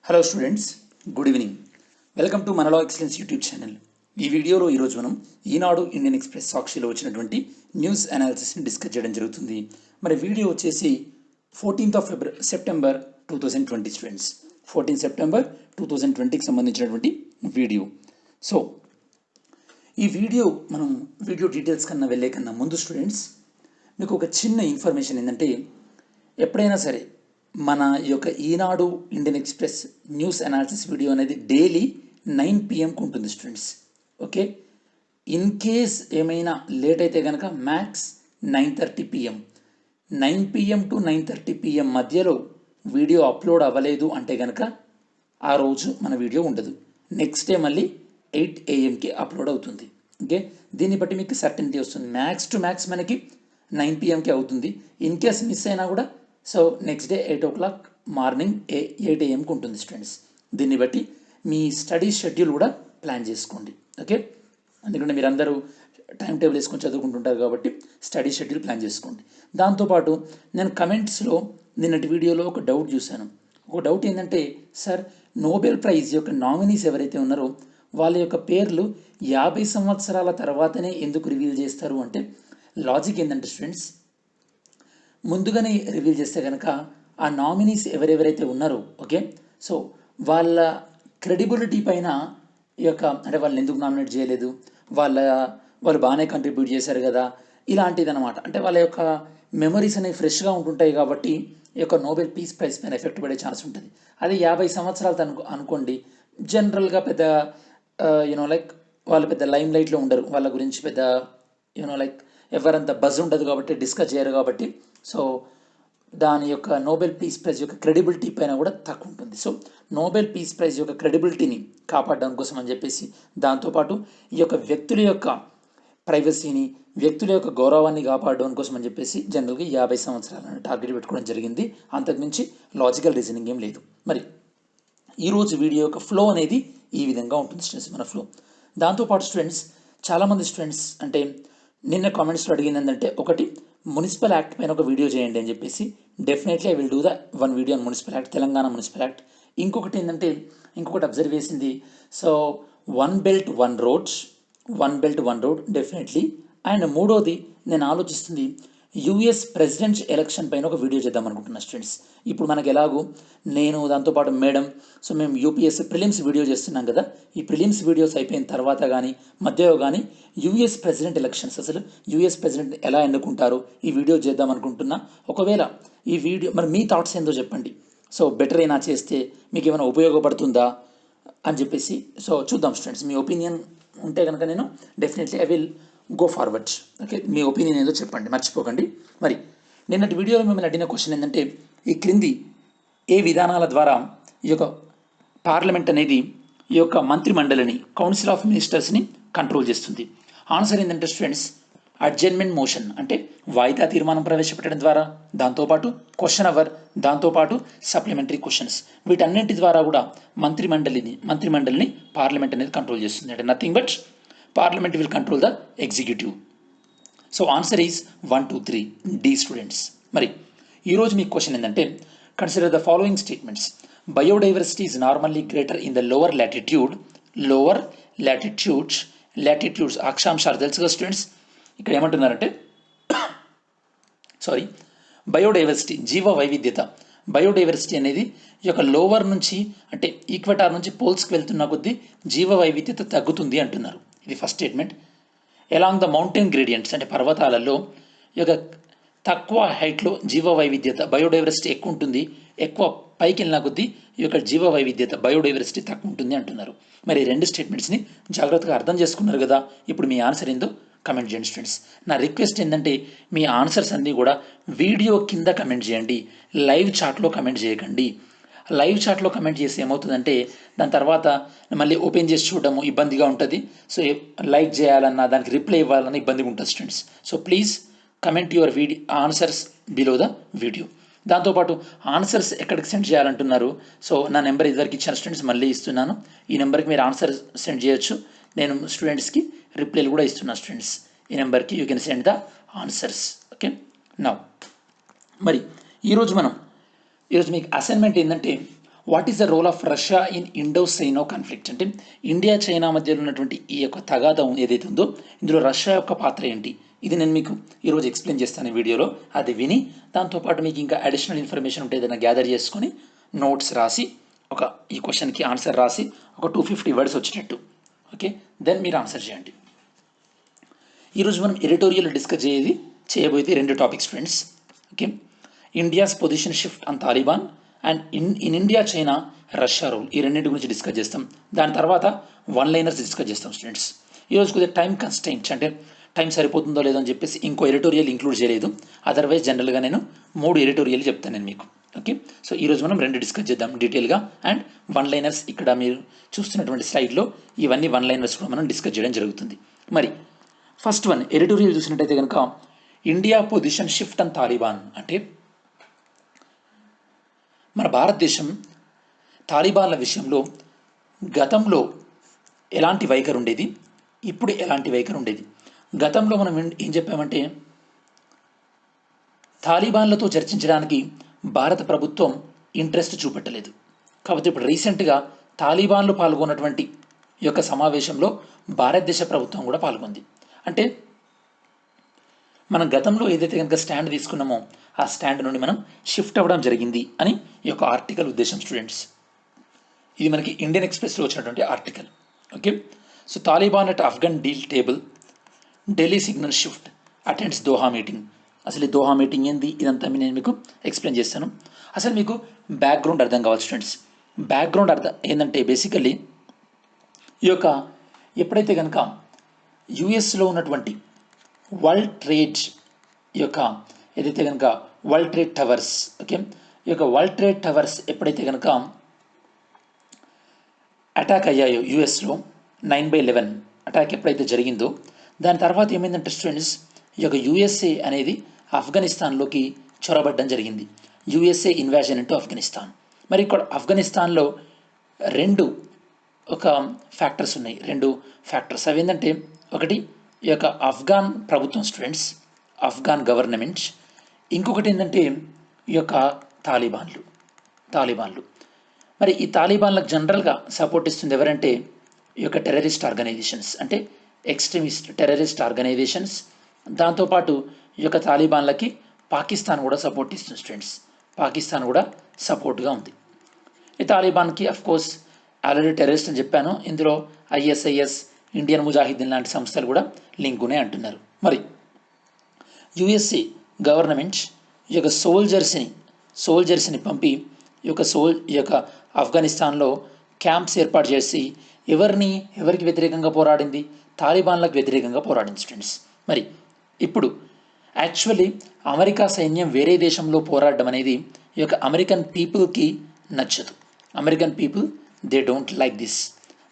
Hello students, good evening. Welcome to మనలో excellence YouTube channel. ఈ వీడియోలో ఈరోజు మనం ఈనాడు ఇండియన్ ఎక్స్ప్రెస్ సాక్షిలో వచ్చినటువంటి న్యూస్ అనాలిసిస్ని డిస్కస్ చేయడం జరుగుతుంది. మరి వీడియో వచ్చేసి 14th సెప్టెంబర్ 2020 స్టూడెంట్స్, 14 సెప్టెంబర్ 2020కి సంబంధించినటువంటి వీడియో. సో ఈ వీడియో వీడియో డీటెయిల్స్ కన్నా వెళ్ళే కన్నా ముందు స్టూడెంట్స్, మీకు ఒక చిన్న ఇన్ఫర్మేషన్ ఏంటంటే, ఎప్పుడైనా సరే మన ఈ యొక్క Eenadu Indian Express news analysis video అనేది డైలీ 9 PM ఉంటుంది స్టూడెంట్స్. ఓకే, ఇన్ కేస్ ఏమైనా లేట్ అయితే కనుక మ్యాక్స్ 9:30 PM, 9 PM టు 9:30 PM మధ్యలో వీడియో అప్లోడ్ అవ్వలేదు అంటే కనుక ఆ రోజు మన వీడియో ఉండదు. నెక్స్ట్ డే మళ్ళీ 8 AMకి అప్లోడ్ అవుతుంది. ఓకే, దీన్ని బట్టి మీకు సర్టెనిటీ వస్తుంది. మ్యాక్స్ టు మ్యాక్స్ మనకి 9 PMకి అవుతుంది. ఇన్ కేస్ మిస్ అయినా కూడా so next day 8 o'clock morning 8 AMకి ఉంటుంది స్టూడెంట్స్. దీన్ని బట్టి మీ స్టడీ షెడ్యూల్ కూడా ప్లాన్ చేసుకోండి. ఓకే, ఎందుకంటే మీరు అందరూ టైం టేబుల్ వేసుకొని చదువుకుంటుంటారు కాబట్టి స్టడీ షెడ్యూల్ ప్లాన్ చేసుకోండి. దాంతోపాటు నేను కమెంట్స్లో నిన్నటి వీడియోలో ఒక డౌట్ చూశాను. ఒక డౌట్ ఏంటంటే, సార్ నోబెల్ ప్రైజ్ యొక్క నామినీస్ ఎవరైతే ఉన్నారో వాళ్ళ యొక్క పేర్లు 50 సంవత్సరాల తర్వాతనే ఎందుకు రివీల్ చేస్తారు అంటే, లాజిక్ ఏంటంటే స్టూడెంట్స్, ముందుగానే రివీల్ చేస్తే కనుక ఆ నామినీస్ ఎవరెవరైతే ఉన్నారో ఓకే, సో వాళ్ళ క్రెడిబిలిటీ పైన ఈ యొక్క అంటే వాళ్ళని ఎందుకు నామినేట్ చేయలేదు, వాళ్ళు బాగానే కంట్రిబ్యూట్ చేశారు కదా, ఇలాంటిది అనమాట. అంటే వాళ్ళ యొక్క మెమరీస్ అనేవి ఫ్రెష్గా ఉంటుంటాయి కాబట్టి ఈ యొక్క నోబెల్ పీస్ ప్రైజ్ పైన ఎఫెక్ట్ పడే ఛాన్స్ ఉంటుంది. అది 50 సంవత్సరాలు అనుకోండి, జనరల్గా పెద్ద లైక్ వాళ్ళు పెద్ద లైమ్ లైట్లో ఉండరు, వాళ్ళ గురించి పెద్ద లైక్ ఎవరంత బజ్ ఉండదు కాబట్టి డిస్కస్ చేయరు కాబట్టి, సో దాని యొక్క నోబెల్ పీస్ ప్రైజ్ యొక్క క్రెడిబిలిటీ పైన కూడా తక్కువ ఉంటుంది. సో నోబెల్ పీస్ ప్రైజ్ యొక్క క్రెడిబిలిటీని కాపాడడం కోసం అని చెప్పేసి, దాంతోపాటు ఈ యొక్క వ్యక్తుల యొక్క ప్రైవసీని, వ్యక్తుల యొక్క గౌరవాన్ని కాపాడడం కోసం అని చెప్పేసి జనరల్గా 50 సంవత్సరాలను టార్గెట్ పెట్టుకోవడం జరిగింది. అంతకుమించి లాజికల్ రీజనింగ్ ఏం లేదు. మరి ఈరోజు వీడియో యొక్క ఫ్లో అనేది ఈ విధంగా ఉంటుంది స్టూడెంట్స్, మన ఫ్లో. దాంతోపాటు స్టూడెంట్స్, చాలామంది స్టూడెంట్స్ అంటే నిన్న కామెంట్స్లో అడిగింది ఏంటంటే, ఒకటి మున్సిపల్ యాక్ట్ పైన ఒక వీడియో చేయండి అని చెప్పేసి. Definitely I will do the one video on municipal act, Telangana municipal act. ఇంకొకటి ఏంటంటే, ఇంకొకటి అబ్జర్వ్ చేసింది, so one belt one road definitely. And మూడోది నేను ఆలోచిస్తుంది, యూఎస్ ప్రెసిడెంట్ ఎలక్షన్ పైన ఒక వీడియో చేద్దాం అనుకుంటున్నా స్టూడెంట్స్. ఇప్పుడు మనకు ఎలాగో నేను దాంతోపాటు మేడం, సో మేము యూపీఎస్సీ ప్రిలిమ్స్ వీడియో చేస్తున్నాం కదా, ఈ ప్రిలిమ్స్ వీడియోస్ అయిపోయిన తర్వాత కానీ మధ్యలో కానీ యూఎస్ ప్రెసిడెంట్ ఎలక్షన్స్, అసలు యూఎస్ ప్రెసిడెంట్ ఎలా ఎన్నుకుంటారో ఈ వీడియో చేద్దాం అనుకుంటున్నా. ఒకవేళ ఈ వీడియో మరి మీ థాట్స్ ఏందో చెప్పండి. సో బెటర్ అయినా చేస్తే మీకు ఏమైనా ఉపయోగపడుతుందా అని చెప్పేసి, సో చూద్దాం స్టూడెంట్స్. మీ ఒపీనియన్ ఉంటే కనుక నేను definitely I will go forward. Okay, me opinion ఏదో చెప్పండి, మర్చిపోకండి. మరి నిన్నటి వీడియోలో మిమ్మల్ని అడిగిన క్వశ్చన్ ఏంటంటే, ఈ క్రింది ఏ విధానాల ద్వారా ఈ యొక్క పార్లమెంట్ అనేది ఈ యొక్క మంత్రిమండలిని, కౌన్సిల్ ఆఫ్ మినిస్టర్స్ని కంట్రోల్ చేస్తుంది? ఆన్సర్ ఏంటంటే స్టూడెంట్స్, అడ్జర్న్మెంట్ మోషన్ అంటే వాయిదా తీర్మానం ప్రవేశపెట్టడం ద్వారా, దాంతోపాటు క్వశ్చన్ అవర్, దాంతోపాటు సప్లిమెంటరీ క్వశ్చన్స్, వీటన్నింటి ద్వారా కూడా మంత్రిమండలిని పార్లమెంట్ అనేది కంట్రోల్ చేస్తుంది. అంటే nothing but Parliament will control the executive. So answer is 1, 2, 3 D students. మరి ఈరోజు మీ క్వశ్చన్ ఏంటంటే, consider the following statements. Biodiversity is normally greater in the lower latitudes అక్షాంశాలు తెలుసు కదా స్టూడెంట్స్. ఇక్కడ ఏమంటున్నారంటే బయోడైవర్సిటీ జీవ వైవిధ్యత, బయోడైవర్సిటీ అనేది ఈ యొక్క లోవర్ నుంచి అంటే ఈక్వెటార్ నుంచి పోల్స్కి వెళ్తున్న కొద్దీ జీవ వైవిధ్యత తగ్గుతుంది అంటున్నారు. ఇది first statement. Along the mountain gradients అంటే పర్వతాలలో ఈ యొక్క తక్కువ హైట్లో జీవ వైవిధ్యత బయోడైవర్సిటీ ఎక్కువ ఉంటుంది, ఎక్కువ పైకి వెళ్ళిన కొద్దీ ఈ యొక్క జీవ వైవిధ్యత బయోడైవర్సిటీ తక్కువ ఉంటుంది అంటున్నారు. మరి రెండు స్టేట్మెంట్స్ని జాగ్రత్తగా అర్థం చేసుకున్నారు కదా. ఇప్పుడు మీ ఆన్సర్ ఏందో కమెంట్ చేయండి స్టూడెంట్స్. నా రిక్వెస్ట్ ఏంటంటే, మీ ఆన్సర్స్ అన్నీ కూడా వీడియో కింద కమెంట్ చేయండి, లైవ్ చాట్లో కమెంట్ చేయకండి. లైవ్ చాట్లో కమెంట్ చేసి ఏమవుతుందంటే, దాని తర్వాత మళ్ళీ ఓపెన్ చేసి చూడడము ఇబ్బందిగా ఉంటుంది. సో లైక్ చేయాలన్నా దానికి రిప్లై ఇవ్వాలన్నా ఇబ్బందిగా ఉంటుంది students. So please comment your answers below the video. దాంతోపాటు ఆన్సర్స్ ఎక్కడికి సెండ్ చేయాలంటున్నారు. సో నా నెంబర్ ఇదివరకు ఇచ్చిన స్టూడెంట్స్ మళ్ళీ ఇస్తున్నాను. ఈ నెంబర్కి మీరు ఆన్సర్ సెండ్ చేయొచ్చు. నేను స్టూడెంట్స్కి రిప్లైలు కూడా ఇస్తున్నాను స్టూడెంట్స్. ఈ నెంబర్కి you can send the answers. Okay, now మరి ఈరోజు మీకు అసైన్మెంట్ ఏంటంటే, what is the role of Russia in Indo China conflict అంటే ఇండియా చైనా మధ్యలో ఉన్నటువంటి ఈ యొక్క తగాదం ఏదైతే ఉందో ఇందులో రష్యా యొక్క పాత్ర ఏంటి, ఇది నేను మీకు ఈరోజు ఎక్స్ప్లెయిన్ చేస్తాను ఈ వీడియోలో. అది విని దాంతోపాటు మీకు ఇంకా అడిషనల్ ఇన్ఫర్మేషన్ ఉంటే ఏదైనా గ్యాదర్ చేసుకొని నోట్స్ రాసి ఈ క్వశ్చన్కి ఆన్సర్ రాసి ఒక 250 వర్డ్స్ వచ్చేటట్టు, ఓకే, దెన్ మీరు ఆన్సర్ చేయండి. ఈరోజు మనం ఎడిటోరియల్ డిస్కస్ చేయబోయేది 2 topics friends. Okay, India's position shift on Taliban and in India China Russia role, ఈ రెండింటి గురించి డిస్కస్ చేస్తాం. దాని తర్వాత వన్ లైనర్స్ డిస్కస్ చేస్తాం స్టూడెంట్స్. ఈరోజు కొద్దిగా టైం కన్స్టెంట్స్ అంటే టైం సరిపోతుందో లేదో అని చెప్పేసి ఇంకో ఎడిటోరియల్ ఇంక్లూడ్ చేయలేదు. అదర్వైజ్ జనరల్గా నేను 3 ఎడిటోరియల్ చెప్తాను నేను మీకు. ఓకే, సో ఈరోజు మనం 2 డిస్కస్ చేద్దాం డీటెయిల్గా. అండ్ వన్ లైనర్స్ ఇక్కడ మీరు చూస్తున్నటువంటి స్లైడ్లో ఇవన్నీ వన్ లైనర్స్ కూడా మనం డిస్కస్ చేయడం జరుగుతుంది. మరి ఫస్ట్ వన్ ఎడిటోరియల్ చూసినట్టయితే కనుక India position shift on Taliban అంటే మన భారతదేశం తాలిబాన్ల విషయంలో గతంలో ఎలాంటి వైఖరి ఉండేది, ఇప్పుడు ఎలాంటి వైఖరి ఉండేది. గతంలో మనం ఏం చెప్పామంటే తాలిబాన్లతో చర్చించడానికి భారత ప్రభుత్వం ఇంట్రెస్ట్ చూపెట్టలేదు. కాబట్టి ఇప్పుడు రీసెంట్గా తాలిబాన్లు పాల్గొన్నటువంటి ఈ యొక్క సమావేశంలో భారతదేశ ప్రభుత్వం కూడా పాల్గొంది. అంటే మనం గతంలో ఏదైతే కనుక స్టాండ్ తీసుకున్నామో ఆ స్టాండ్ నుండి మనం షిఫ్ట్ అవ్వడం జరిగింది అని ఈ యొక్క ఆర్టికల్ ఉద్దేశం స్టూడెంట్స్. ఇది మనకి ఇండియన్ ఎక్స్ప్రెస్లో వచ్చినటువంటి article. Okay, so Taliban at Afghan deal table Delhi signal shift attends Doha meeting. అసలు ఈ దోహా మీటింగ్ ఏంది, ఇదంతా నేను మీకు ఎక్స్ప్లెయిన్ చేస్తాను. అసలు మీకు బ్యాక్గ్రౌండ్ అర్థం కావాలి స్టూడెంట్స్. బ్యాక్గ్రౌండ్ అర్థం ఏంటంటే బేసికల్లీ ఈ యొక్క ఎప్పుడైతే కనుక యుఎస్లో ఉన్నటువంటి వరల్డ్ ట్రేడ్ ఈ యొక్క ఏదైతే కనుక వరల్డ్ ట్రేడ్ టవర్స్, ఓకే, ఈ యొక్క వరల్డ్ ట్రేడ్ టవర్స్ ఎప్పుడైతే కనుక అటాక్ అయ్యాయో యుఎస్లో 9/11 అటాక్ ఎప్పుడైతే జరిగిందో దాని తర్వాత ఏమైందంటే స్టూడెంట్స్ ఈ యొక్క యుఎస్ఏ అనేది ఆఫ్ఘనిస్తాన్లోకి చొరబడ్డం జరిగింది. USA invasion into Afghanistan. మరి ఇక్కడ ఆఫ్ఘనిస్తాన్లో 2 ఫ్యాక్టర్స్ ఉన్నాయి. 2 ఫ్యాక్టర్స్ అవి ఏంటంటే ఒకటి ఈ యొక్క ఆఫ్ఘాన్ ప్రభుత్వం స్టూడెంట్స్, ఆఫ్ఘాన్ గవర్నమెంట్. ఇంకొకటి ఏంటంటే ఈ యొక్క తాలిబాన్లు. మరి ఈ తాలిబాన్లకు జనరల్గా సపోర్ట్ ఇస్తుంది ఎవరంటే ఈ యొక్క టెర్రరిస్ట్ ఆర్గనైజేషన్స్, అంటే ఎక్స్ట్రీమిస్ట్ టెర్రరిస్ట్ ఆర్గనైజేషన్స్. దాంతోపాటు ఈ యొక్క తాలిబాన్లకి పాకిస్తాన్ కూడా సపోర్ట్ ఇస్తుంది స్టూడెంట్స్. పాకిస్తాన్ కూడా సపోర్ట్గా ఉంది. ఈ తాలిబాన్కి అఫ్కోర్స్ ఆల్రెడీ టెర్రరిస్ట్ అని చెప్పాను. ఇందులో ఐఎస్ఐఎస్, ఇండియన్ ముజాహిద్దీన్ లాంటి సంస్థలు కూడా లింక్ ఉన్నాయి అంటున్నారు. మరి యుఎస్ఏ గవర్నమెంట్ ఈ యొక్క సోల్జర్స్ని పంపి ఈ యొక్క ఆఫ్ఘనిస్తాన్లో క్యాంప్స్ ఏర్పాటు చేసి ఎవరికి వ్యతిరేకంగా పోరాడింది, తాలిబాన్లకు వ్యతిరేకంగా పోరాడింది స్టూడెంట్స్. మరి ఇప్పుడు యాక్చువల్లీ అమెరికా సైన్యం వేరే దేశంలో పోరాడడం అనేది ఈ యొక్క అమెరికన్ పీపుల్కి నచ్చదు. American people they don't like this.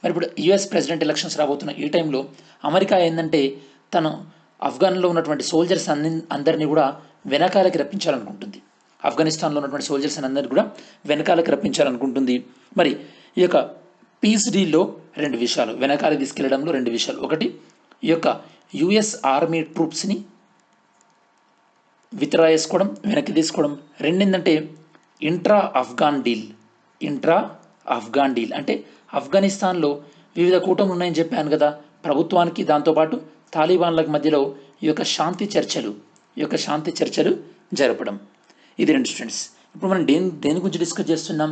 మరి ఇప్పుడు యుఎస్ ప్రెసిడెంట్ ఎలక్షన్స్ రాబోతున్న ఈ టైంలో అమెరికా ఏంటంటే తను ఆఫ్ఘన్లో ఉన్నటువంటి సోల్జర్స్ అందరినీ కూడా వెనకాలకి రప్పించాలనుకుంటుంది. ఆఫ్ఘనిస్తాన్లో ఉన్నటువంటి సోల్జర్స్ అందరినీ కూడా వెనకాలకి రప్పించాలనుకుంటుంది. మరి ఈ యొక్క పీస్ డీల్లో 2 విషయాలు, వెనకాలకి తీసుకెళ్లడంలో 2 విషయాలు. ఒకటి ఈ యొక్క యుఎస్ ఆర్మీ ట్రూప్స్ని విత్డ్రా చేసుకోవడం, వెనక్కి తీసుకోవడం. 2 ఏంటంటే ఇంట్రా ఆఫ్ఘాన్ డీల్ అంటే ఆఫ్ఘనిస్తాన్లో వివిధ కూటములు ఉన్నాయని చెప్పాను కదా ప్రభుత్వానికి, దాంతోపాటు తాలిబాన్లకు మధ్యలో ఈ యొక్క శాంతి చర్చలు జరపడం. ఇది 2 స్టూడెంట్స్. ఇప్పుడు మనం దేని గురించి డిస్కస్ చేస్తున్నాం,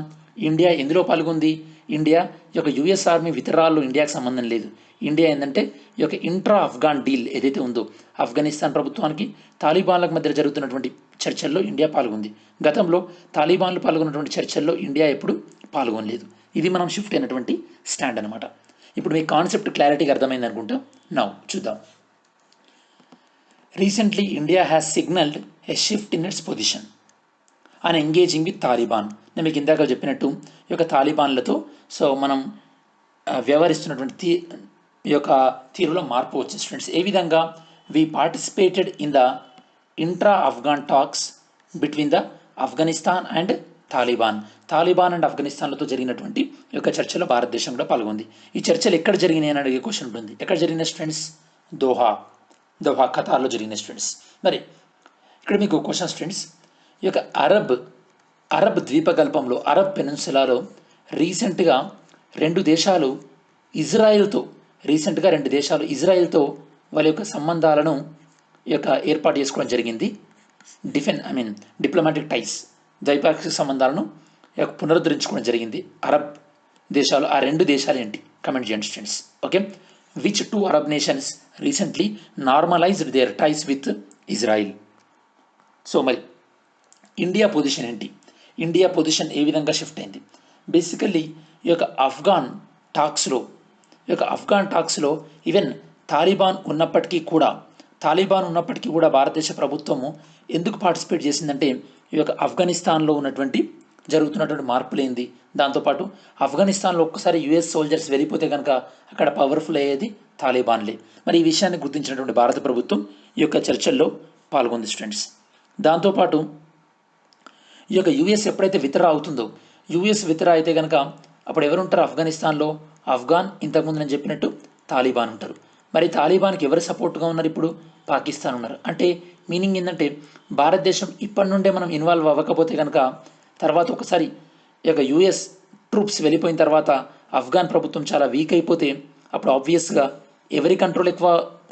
ఇండియా ఎందులో పాల్గొంది. ఇండియా ఈ యొక్క యుఎస్ ఆర్మీ విత్డ్రాల్లో ఇండియాకి సంబంధం లేదు. ఇండియా ఏంటంటే ఈ యొక్క ఇంట్రా ఆఫ్ఘాన్ డీల్ ఏదైతే ఉందో ఆఫ్ఘనిస్తాన్ ప్రభుత్వానికి తాలిబాన్లకు మధ్య జరుగుతున్నటువంటి చర్చల్లో ఇండియా పాల్గొంది. గతంలో తాలిబాన్లు పాల్గొన్నటువంటి చర్చల్లో ఇండియా ఎప్పుడు పాల్గొనలేదు. ఇది మనం షిఫ్ట్ అయినటువంటి స్టాండ్ అనమాట. ఇప్పుడు మీ కాన్సెప్ట్ క్లారిటీగా అర్థమైంది అనుకుంటా. నౌ చూద్దాం. Recently India has సిగ్నల్డ్ a shift in it's position and engaging with Taliban. నేను మీకు ఇందాక చెప్పినట్టు ఈ యొక్క తాలిబాన్లతో మనం వ్యవహరిస్తున్నటువంటి ఈ యొక్క తీరులో మార్పు వచ్చింది స్టూడెంట్స్. ఏ విధంగా we participated in the intra Afghan talks between the Afghanistan and Taliban and ఆఫ్ఘనిస్తాన్లతో జరిగినటువంటి ఈ యొక్క చర్చలో భారతదేశం కూడా పాల్గొంది. ఈ చర్చలు ఎక్కడ జరిగినాయి అని అడిగే క్వశ్చన్ ఉంటుంది. ఎక్కడ జరిగిన స్టూడెంట్స్? దోహా ఖతార్లో జరిగిన స్టూడెంట్స్. మరి ఇక్కడ మీకు క్వశ్చన్ స్టూడెంట్స్, ఈ యొక్క అరబ్ అరబ్ ద్వీపకల్పంలో అరబ్ పెనిన్సులాలో రీసెంట్గా రెండు దేశాలు ఇజ్రాయెల్తో వాళ్ళ యొక్క సంబంధాలను ఏర్పాటు చేసుకోవడం జరిగింది. డిప్లొమాటిక్ టైస్, ద్వైపాక్షిక సంబంధాలను పునరుద్ధరించుకోవడం జరిగింది. అరబ్ దేశాలు, ఆ రెండు దేశాలు ఏంటి కమెంట్ చేయండి students. Okay, which two Arab nations recently normalised their ties with Israel. So మరి ఇండియా పొజిషన్ ఏంటి, ఇండియా పొజిషన్ ఏ విధంగా షిఫ్ట్ అయింది? బేసికల్లీ ఈ యొక్క ఆఫ్ఘాన్ టాక్స్లో ఈవెన్ తాలిబాన్ ఉన్నప్పటికీ కూడా భారతదేశ ప్రభుత్వము ఎందుకు పార్టిసిపేట్ చేసిందంటే ఈ యొక్క ఆఫ్ఘనిస్తాన్లో జరుగుతున్నటువంటి మార్పులేంది, దాంతోపాటు ఆఫ్ఘనిస్తాన్లో ఒక్కసారి యుఎస్ సోల్జర్స్ వెళ్ళిపోతే కనుక అక్కడ పవర్ఫుల్ అయ్యేది తాలిబాన్లే. మరి ఈ విషయాన్ని గుర్తించినటువంటి భారత ప్రభుత్వం ఈ యొక్క చర్చల్లో పాల్గొంది స్టూడెంట్స్. దాంతోపాటు ఈ యొక్క యుఎస్ ఎప్పుడైతే విత్డ్రా అవుతుందో, యుఎస్ విత్డ్రా అయితే కనుక అప్పుడు ఎవరుంటారు ఆఫ్ఘనిస్తాన్లో? ఆఫ్ఘాన్, ఇంతకుముందు నేను చెప్పినట్టు తాలిబాన్ ఉంటారు. మరి తాలిబాన్కి ఎవరు సపోర్ట్గా ఉన్నారు? ఇప్పుడు పాకిస్తాన్ ఉన్నారు. అంటే మీనింగ్ ఏంటంటే భారతదేశం ఇప్పటి నుండే మనం ఇన్వాల్వ్ అవ్వకపోతే కనుక తర్వాత ఒకసారి ఈ యొక్క యుఎస్ ట్రూప్స్ వెళ్ళిపోయిన తర్వాత ఆఫ్ఘాన్ ప్రభుత్వం చాలా వీక్ అయిపోతే అప్పుడు ఆబ్వియస్గా ఎవరి కంట్రోల్ ఎక్కువ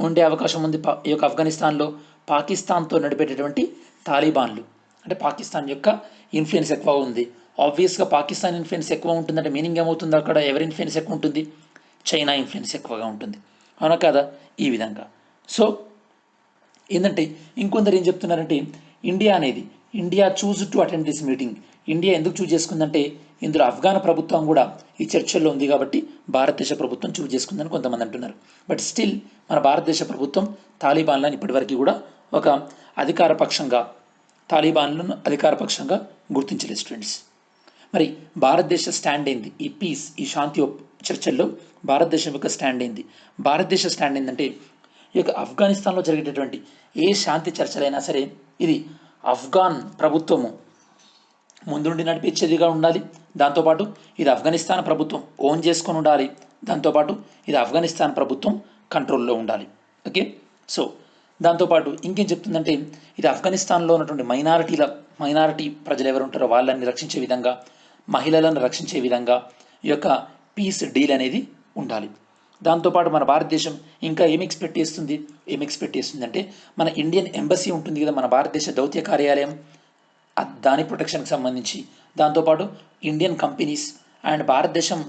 ఉండే అవకాశం ఉంది ఈ యొక్క ఆఫ్ఘనిస్తాన్లో? పాకిస్తాన్తో నడిపేటటువంటి తాలిబాన్లు, అంటే పాకిస్తాన్ యొక్క ఇన్ఫ్లుయెన్స్ ఎక్కువ ఉంది. ఆబ్వియస్గా పాకిస్తాన్ ఇన్ఫ్లుయెన్స్ ఎక్కువ ఉంటుందంటే మీనింగ్ ఏమవుతుంది? అక్కడ ఎవరి ఇన్ఫ్లుయెన్స్ ఎక్కువ ఉంటుంది? చైనా ఇన్ఫ్లుయెన్స్ ఎక్కువగా ఉంటుంది, అవునా కదా? ఈ విధంగా. సో ఏంటంటే ఇంకొందరు ఏం చెప్తున్నారంటే India choose to attend this meeting. India ఎందుకు చూజ్ చేసుకుందంటే ఇందులో ఆఫ్ఘాన్ ప్రభుత్వం కూడా ఈ చర్చల్లో ఉంది కాబట్టి భారతదేశ ప్రభుత్వం చూజ్ చేసుకుందని కొంతమంది అంటున్నారు. బట్ స్టిల్ మన భారతదేశ ప్రభుత్వం తాలిబాన్లను ఇప్పటివరకు కూడా ఒక తాలిబాన్లను అధికారపక్షంగా గుర్తించలేదు స్టూడెంట్స్. మరి భారతదేశ స్టాండ్ ఏంది ఈ శాంతి చర్చల్లో? భారతదేశం యొక్క స్టాండ్ ఏంది? భారతదేశ స్టాండ్ ఏంటంటే ఈ యొక్క ఆఫ్ఘనిస్తాన్లో జరిగేటటువంటి ఏ శాంతి చర్చలైనా సరే ఇది ఆఫ్ఘాన్ ప్రభుత్వము ముందుండి నడిపించేదిగా ఉండాలి. దాంతోపాటు ఇది ఆఫ్ఘనిస్తాన్ ప్రభుత్వం ఓన్ చేసుకొని ఉండాలి. దాంతోపాటు ఇది ఆఫ్ఘనిస్తాన్ ప్రభుత్వం కంట్రోల్లో ఉండాలి. ఓకే, సో దాంతోపాటు ఇంకేం చెప్తుందంటే ఇది ఆఫ్ఘనిస్తాన్లో ఉన్నటువంటి మైనారిటీ ప్రజలు ఎవరు ఉంటారో వాళ్ళని రక్షించే విధంగా, మహిళలను రక్షించే విధంగా ఈ యొక్క పీస్ డీల్ అనేది ఉండాలి. దాంతోపాటు మన భారతదేశం ఇంకా ఏం ఎక్స్పెక్ట్ చేస్తుంది అంటే మన ఇండియన్ ఎంబసీ ఉంటుంది కదా, మన భారతదేశ దౌత్య కార్యాలయం, దాని ప్రొటెక్షన్కి సంబంధించి, దాంతోపాటు ఇండియన్ కంపెనీస్ అండ్ భారతదేశం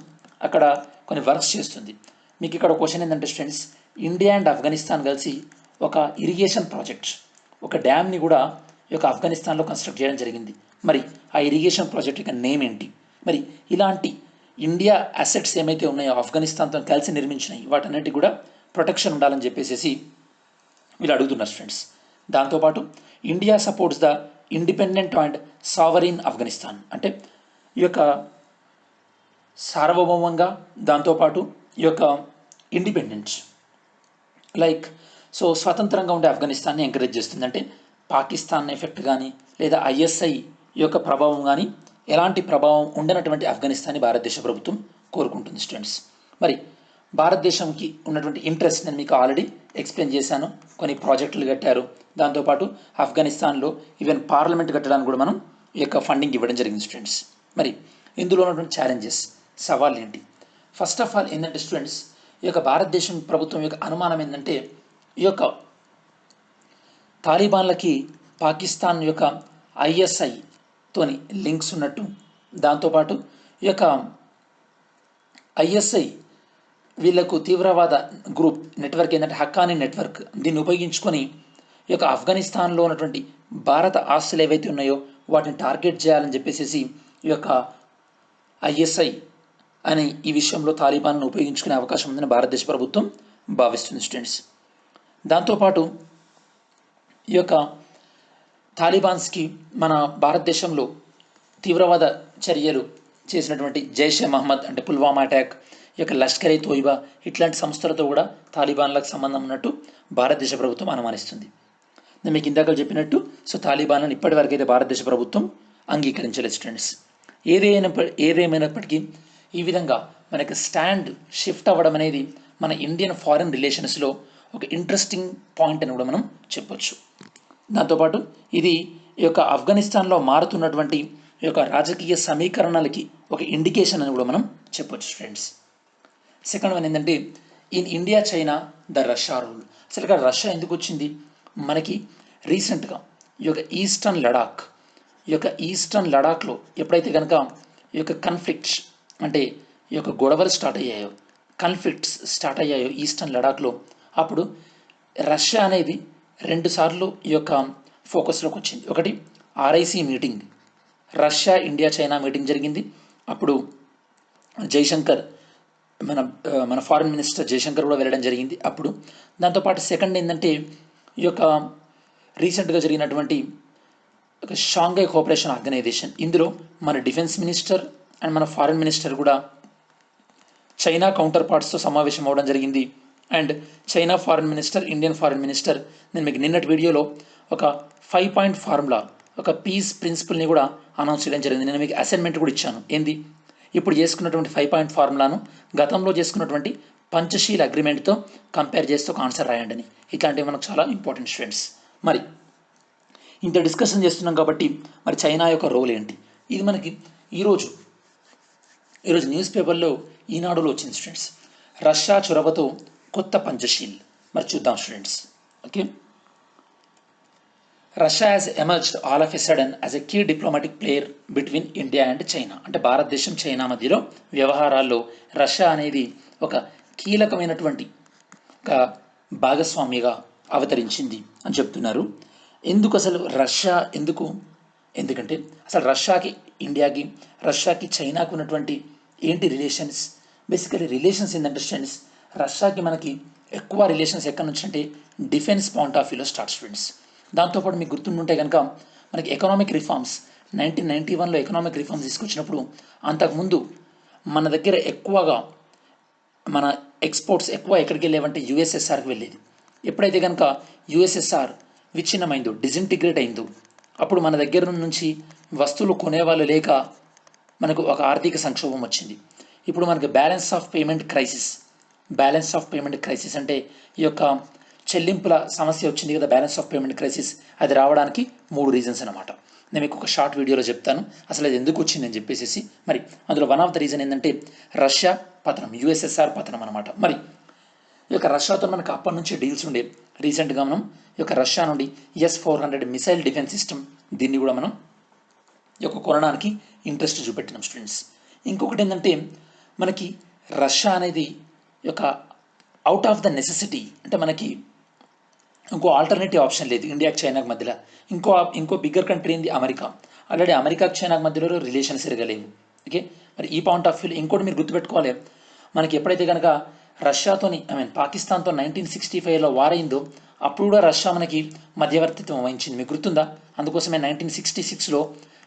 అక్కడ కొన్ని వర్క్స్ చేస్తుంది. మీకు ఇక్కడ క్వశ్చన్ ఏంటంటే స్టూడెంట్స్, ఇండియా అండ్ ఆఫ్ఘనిస్తాన్ కలిసి ఒక ఇరిగేషన్ ప్రాజెక్ట్, ఒక డ్యామ్ని కూడా ఈ యొక్క ఆఫ్ఘనిస్తాన్లో కన్స్ట్రక్ట్ చేయడం జరిగింది. మరి ఆ ఇరిగేషన్ ప్రాజెక్ట్ యొక్క నేమ్ ఏంటి? మరి ఇలాంటి ఇండియా అసెట్స్ ఏమైతే ఉన్నాయో ఆఫ్ఘనిస్తాన్తో కలిసి నిర్మించినాయి వాటన్నిటి కూడా ప్రొటెక్షన్ ఉండాలని చెప్పేసి వీళ్ళు అడుగుతున్నారు స్టూడెంట్స్. దాంతోపాటు India supports the independent and sovereign Afghanistan, అంటే ఈ యొక్క సార్వభౌమంగా, దాంతోపాటు ఈ యొక్క ఇండిపెండెన్స్ స్వతంత్రంగా ఉండే ఆఫ్ఘనిస్తాన్ని ఎంకరేజ్ చేస్తుంది. అంటే పాకిస్తాన్ ఎఫెక్ట్ కానీ లేదా ఐఎస్ఐ యొక్క ప్రభావం కానీ ఎలాంటి ప్రభావం ఉండనటువంటి ఆఫ్ఘనిస్తాన్ని భారతదేశ ప్రభుత్వం కోరుకుంటుంది స్టూడెంట్స్. మరి భారతదేశంకి ఉన్నటువంటి ఇంట్రెస్ట్ నేను మీకు ఆల్రెడీ ఎక్స్ప్లెయిన్ చేశాను. కొన్ని ప్రాజెక్టులు కట్టారు, దాంతోపాటు ఆఫ్ఘనిస్తాన్లో ఈవెన్ పార్లమెంట్ కట్టడానికి కూడా మనం ఈ యొక్క ఫండింగ్ ఇవ్వడం జరిగింది స్టూడెంట్స్. మరి ఇందులో ఉన్నటువంటి ఛాలెంజెస్, సవాళ్ళు ఏంటి? ఫస్ట్ ఆఫ్ ఆల్ ఏంటంటే స్టూడెంట్స్, ఈ యొక్క భారతదేశం ప్రభుత్వం యొక్క అనుమానం ఏంటంటే ఈ యొక్క తాలిబాన్లకి పాకిస్తాన్ యొక్క ఐఎస్ఐతోని లింక్స్ ఉన్నట్టు, దాంతోపాటు ఈ యొక్క ఐఎస్ఐ వీళ్లకు తీవ్రవాద గ్రూప్ నెట్వర్క్ ఏంటంటే హక్కానీ నెట్వర్క్, దీన్ని ఉపయోగించుకొని ఈ యొక్క ఆఫ్ఘనిస్తాన్లో ఉన్నటువంటి భారత ఆస్తులు ఏవైతే ఉన్నాయో వాటిని టార్గెట్ చేయాలని చెప్పేసి ఈ యొక్క ఐఎస్ఐ అని ఈ విషయంలో తాలిబాన్ను ఉపయోగించుకునే అవకాశం ఉందని భారతదేశ ప్రభుత్వం భావిస్తుంది స్టూడెంట్స్. దాంతోపాటు ఈ యొక్క తాలిబాన్స్కి మన భారతదేశంలో తీవ్రవాద చర్యలు చేసినటువంటి జైషే మహమ్మద్ అంటే పుల్వామా అటాక్, ఈ యొక్క లష్కర్ ఏ తోయిబా ఇట్లాంటి సంస్థలతో కూడా తాలిబాన్లకు సంబంధం ఉన్నట్టు భారతదేశ ప్రభుత్వం అనుమానిస్తుంది. నేను మీకు ఇందాక చెప్పినట్టు తాలిబాన్లను ఇప్పటివరకు అయితే భారతదేశ ప్రభుత్వం అంగీకరించలేదు స్టూడెంట్స్. ఏదేమైనప్పటికీ ఈ విధంగా మనకి స్టాండ్ షిఫ్ట్ అవ్వడం అనేది మన ఇండియన్ ఫారిన్ రిలేషన్స్లో ఒక ఇంట్రెస్టింగ్ పాయింట్ అని కూడా మనం చెప్పొచ్చు. దాంతోపాటు ఇది ఈ యొక్క ఆఫ్ఘనిస్తాన్లో మారుతున్నటువంటి ఈ యొక్క రాజకీయ సమీకరణలకి ఒక ఇండికేషన్ అని కూడా మనం చెప్పొచ్చు ఫ్రెండ్స్. సెకండ్ వన్ ఏంటంటే in India China the Russia rule. అసలు ఇక్కడ రష్యా ఎందుకు వచ్చింది మనకి రీసెంట్గా ఈ యొక్క ఈస్టర్న్ లడాఖ్లో ఎప్పుడైతే కనుక ఈ యొక్క కన్ఫ్లిక్ట్స్ అంటే ఈ యొక్క గొడవలు స్టార్ట్ అయ్యాయో ఈస్టర్న్ లడాఖ్లో, అప్పుడు రష్యా అనేది 2 సార్లు ఈ యొక్క ఫోకస్లోకి వచ్చింది. ఒకటి RIC meeting, Russia India China meeting జరిగింది. అప్పుడు జైశంకర్ మన ఫారిన్ మినిస్టర్ జైశంకర్ కూడా వెళ్ళడం జరిగింది అప్పుడు. దాంతోపాటు సెకండ్ ఏంటంటే ఈ యొక్క రీసెంట్గా జరిగినటువంటి ఒక షాంఘై కోఆపరేషన్ ఆర్గనైజేషన్, ఇందులో మన డిఫెన్స్ మినిస్టర్ అండ్ మన ఫారిన్ మినిస్టర్ కూడా చైనా కౌంటర్ పార్ట్స్తో సమావేశం అవ్వడం జరిగింది. And China foreign minister, Indian foreign minister, నేను మీకు నిన్నటి వీడియోలో ఒక 5 పాయింట్ ఫార్ములా, ఒక పీస్ ప్రిన్సిపల్ని కూడా అనౌన్స్ చేయడం జరిగింది. నేను మీకు అసైన్మెంట్ కూడా ఇచ్చాను. ఏంది ఇప్పుడు చేసుకున్నటువంటి 5 పాయింట్ ఫార్ములాను గతంలో చేసుకున్నటువంటి పంచశీల్ అగ్రిమెంట్తో కంపేర్ చేస్తూ ఒక ఆన్సర్ రాయండి అని. ఇట్లాంటివి మనకు చాలా ఇంపార్టెంట్ స్టూడెంట్స్. మరి ఇంత డిస్కషన్ చేస్తున్నాం కాబట్టి మరి చైనా యొక్క రోల్ ఏంటి, ఇది మనకి ఈరోజు న్యూస్ పేపర్లో ఈనాడులో వచ్చింది స్టూడెంట్స్. రష్యా చొరవతో కొత్త పంచశీల్. మరి చూద్దాం students. Okay, Russia has emerged all of a sudden as a key diplomatic player between India and China. అంటే భారతదేశం చైనా మధ్యలో వ్యవహారాల్లో రష్యా అనేది ఒక కీలకమైనటువంటి ఒక భాగస్వామిగా అవతరించింది అని చెప్తున్నారు. ఎందుకు అసలు రష్యా ఎందుకంటే అసలు రష్యాకి చైనాకు ఉన్నటువంటి ఏంటి రిలేషన్స్? బేసికలీ రిలేషన్స్ ఏంటంటే స్టూడెంట్స్, రష్యాకి మనకి ఎక్కువ రిలేషన్స్ ఎక్కడి నుంచి అంటే డిఫెన్స్ పాయింట్ ఆఫ్ వ్యూలో స్టార్ట్ స్టూడెంట్స్. దాంతోపాటు మీకు గుర్తుంటే కనుక మనకి ఎకనామిక్ రిఫార్మ్స్ 1991లో ఎకనామిక్ రిఫార్మ్స్ తీసుకొచ్చినప్పుడు అంతకుముందు మన దగ్గర ఎక్కువగా మన ఎక్స్పోర్ట్స్ ఎక్కువ ఎక్కడికి వెళ్ళేవంటే USSRకి వెళ్ళేది. ఎప్పుడైతే కనుక USSR విచ్ఛిన్నమైందో, డిజింటిగ్రేట్ అయిందో, అప్పుడు మన దగ్గర నుంచి వస్తువులు కొనేవాళ్ళు లేక మనకు ఒక ఆర్థిక సంక్షోభం వచ్చింది. ఇప్పుడు మనకి బ్యాలెన్స్ ఆఫ్ పేమెంట్ క్రైసిస్ అంటే ఈ యొక్క చెల్లింపుల సమస్య వచ్చింది కదా, బ్యాలెన్స్ ఆఫ్ పేమెంట్ క్రైసిస్. అది రావడానికి 3 రీజన్స్ అనమాట. నేను మీకు ఒక షార్ట్ వీడియోలో చెప్తాను అసలు అది ఎందుకు వచ్చిందని చెప్పేసి. మరి అందులో వన్ ఆఫ్ ద రీజన్ ఏంటంటే రష్యా పతనం, USSR పతనం అనమాట. మరి ఈ యొక్క రష్యాతో మనకు అప్పటి నుంచి డీల్స్ ఉండే. రీసెంట్గా మనం ఈ యొక్క రష్యా నుండి S-400 మిసైల్ డిఫెన్స్ సిస్టమ్, దీన్ని కూడా మనం ఈ యొక్క కొనడానికి ఇంట్రెస్ట్ చూపెట్టినాం స్టూడెంట్స్. ఇంకొకటి ఏంటంటే మనకి రష్యా అనేది యొక్క అవుట్ ఆఫ్ ద నెసెసిటీ, అంటే మనకి ఇంకో ఆల్టర్నేటివ్ ఆప్షన్ లేదు ఇండియాకి చైనాకి మధ్యలో. ఇంకో బిగ్గర్ కంట్రీ ఏంది అమెరికా. ఆల్రెడీ అమెరికాకి చైనాకి మధ్యలో రిలేషన్స్ ఎరగలేవు. ఓకే, మరి ఈ పాయింట్ ఆఫ్ వ్యూ ఇంకోటి మీరు గుర్తుపెట్టుకోవాలి, మనకి ఎప్పుడైతే కనుక రష్యాతోని పాకిస్తాన్తో 1965లో వార్ అయిందో అప్పుడు కూడా రష్యా మనకి మధ్యవర్తిత్వం వహించింది. మీకు గుర్తుందా? అందుకోసమే 1966లో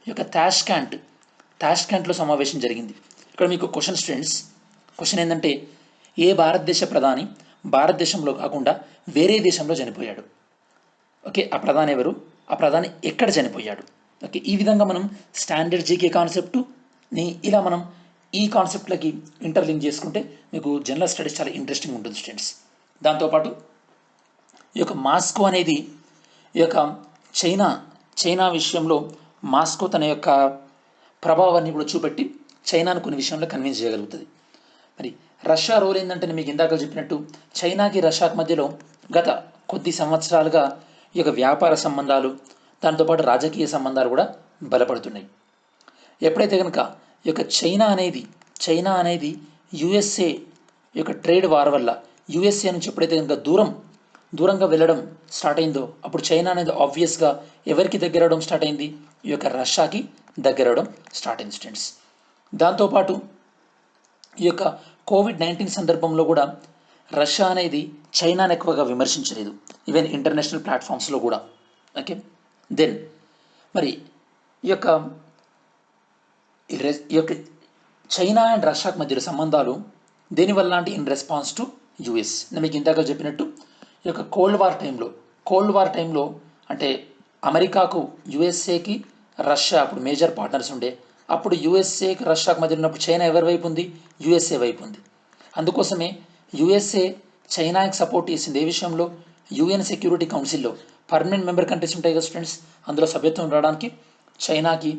ఈ యొక్క తాష్కెంట్లో సమావేశం జరిగింది. ఇక్కడ మీకు క్వశ్చన్ స్టూడెంట్స్, క్వశ్చన్ ఏంటంటే ఏ భారతదేశ ప్రధాని భారతదేశంలో కాకుండా వేరే దేశంలో చనిపోయాడు? ఓకే, ఆ ప్రధాని ఎవరు, ఆ ప్రధాని ఎక్కడ చనిపోయాడు? ఓకే, ఈ విధంగా మనం స్టాండర్డ్ జీకే కాన్సెప్ట్ని ఇలా మనం ఈ కాన్సెప్ట్లకి ఇంటర్లింక్ చేసుకుంటే మీకు జనరల్ స్టడీస్ చాలా ఇంట్రెస్టింగ్ ఉంటుంది స్టూడెంట్స్. దాంతోపాటు ఈ యొక్క మాస్కో అనేది ఈ యొక్క చైనా విషయంలో మాస్కో తన యొక్క ప్రభావాన్ని కూడా చూపెట్టి చైనాను కొన్ని విషయంలో కన్విన్స్ చేయగలుగుతుంది. మరి రష్యా రోల్ ఏంటంటే మీకు ఇందాక చెప్పినట్టు చైనాకి రష్యాకి మధ్యలో గత కొద్ది సంవత్సరాలుగా ఈ యొక్క వ్యాపార సంబంధాలు, దాంతోపాటు రాజకీయ సంబంధాలు కూడా బలపడుతున్నాయి. ఎప్పుడైతే కనుక ఈ యొక్క చైనా అనేది USA యొక్క ట్రేడ్ వార్ వల్ల USA నుంచి ఎప్పుడైతే కనుక దూరంగా వెళ్ళడం స్టార్ట్ అయిందో అప్పుడు చైనా అనేది ఆబ్వియస్గా ఎవరికి దగ్గర అవడం స్టార్ట్ అయింది? ఈ యొక్క రష్యాకి దగ్గర అవడం స్టార్ట్ అయింది స్టూడెంట్స్. దాంతోపాటు ఈ యొక్క COVID-19 సందర్భంలో కూడా రష్యా అనేది చైనాను ఎక్కువగా విమర్శించలేదు, ఈవెన్ ఇంటర్నేషనల్ ప్లాట్ఫామ్స్లో కూడా. ఓకే, దెన్ మరి ఈ యొక్క చైనా అండ్ రష్యాకి మధ్యలో సంబంధాలు దేనివల్ల అంటే ఇన్ రెస్పాన్స్ టు US. నేను మీకు ఇందాక చెప్పినట్టు ఈ యొక్క కోల్డ్ వార్ టైంలో అంటే అమెరికాకు USAకి రష్యా అప్పుడు మేజర్ పార్ట్నర్స్ ఉండే. అప్పుడు USAకి రష్యాకి మధ్య ఉన్నప్పుడు చైనా ఎవరి వైపు ఉంది? USA వైపు ఉంది. అందుకోసమే USA చైనాకి సపోర్ట్ చేసింది ఏ విషయంలో? UN సెక్యూరిటీ కౌన్సిల్లో పర్మనెంట్ మెంబర్ కంట్రీస్ ఉంటాయి కదా స్టూడెంట్స్, అందులో సభ్యత్వం రావడానికి చైనాకి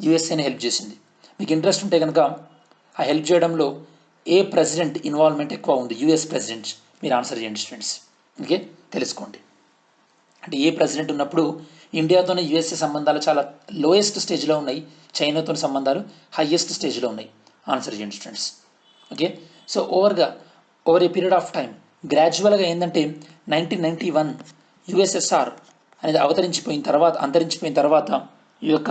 యుఎస్ఏని హెల్ప్ చేసింది. మీకు ఇంట్రెస్ట్ ఉంటే కనుక ఆ హెల్ప్ చేయడంలో ఏ ప్రెసిడెంట్ ఇన్వాల్వ్మెంట్ ఎక్కువ ఉంది? US president. మీరు ఆన్సర్ చేయండి స్టూడెంట్స్. ఓకే, తెలుసుకోండి. అంటే ఏ ప్రెసిడెంట్ ఉన్నప్పుడు ఇండియాతోనే యుఎస్ఏ సంబంధాలు చాలా లోయెస్ట్ స్టేజ్లో ఉన్నాయి, చైనాతో సంబంధాలు హయ్యెస్ట్ స్టేజ్లో ఉన్నాయి. ఆన్సర్ చేయండి students. Okay, so over a period of time గ్రాడ్యువల్గా ఏంటంటే 1991 యుఎస్ఎస్ఆర్ అనేది అంతరించిపోయిన తర్వాత ఈ యొక్క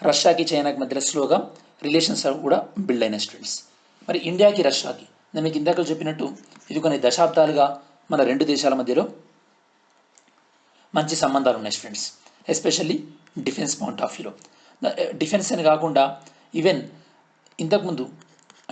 రష్యాకి చైనాకి మధ్యలో స్లోగా రిలేషన్స్ కూడా బిల్డ్ అయినాయి స్టూడెంట్స్. మరి ఇండియాకి రష్యాకి నేను మీకు ఇందాక చెప్పినట్టు ఇది కొన్ని దశాబ్దాలుగా మన రెండు దేశాల మధ్యలో మంచి సంబంధాలు ఉన్నాయి students, especially defence point of వ్యూలో. డిఫెన్స్ అని కాకుండా ఈవెన్ ఇంతకుముందు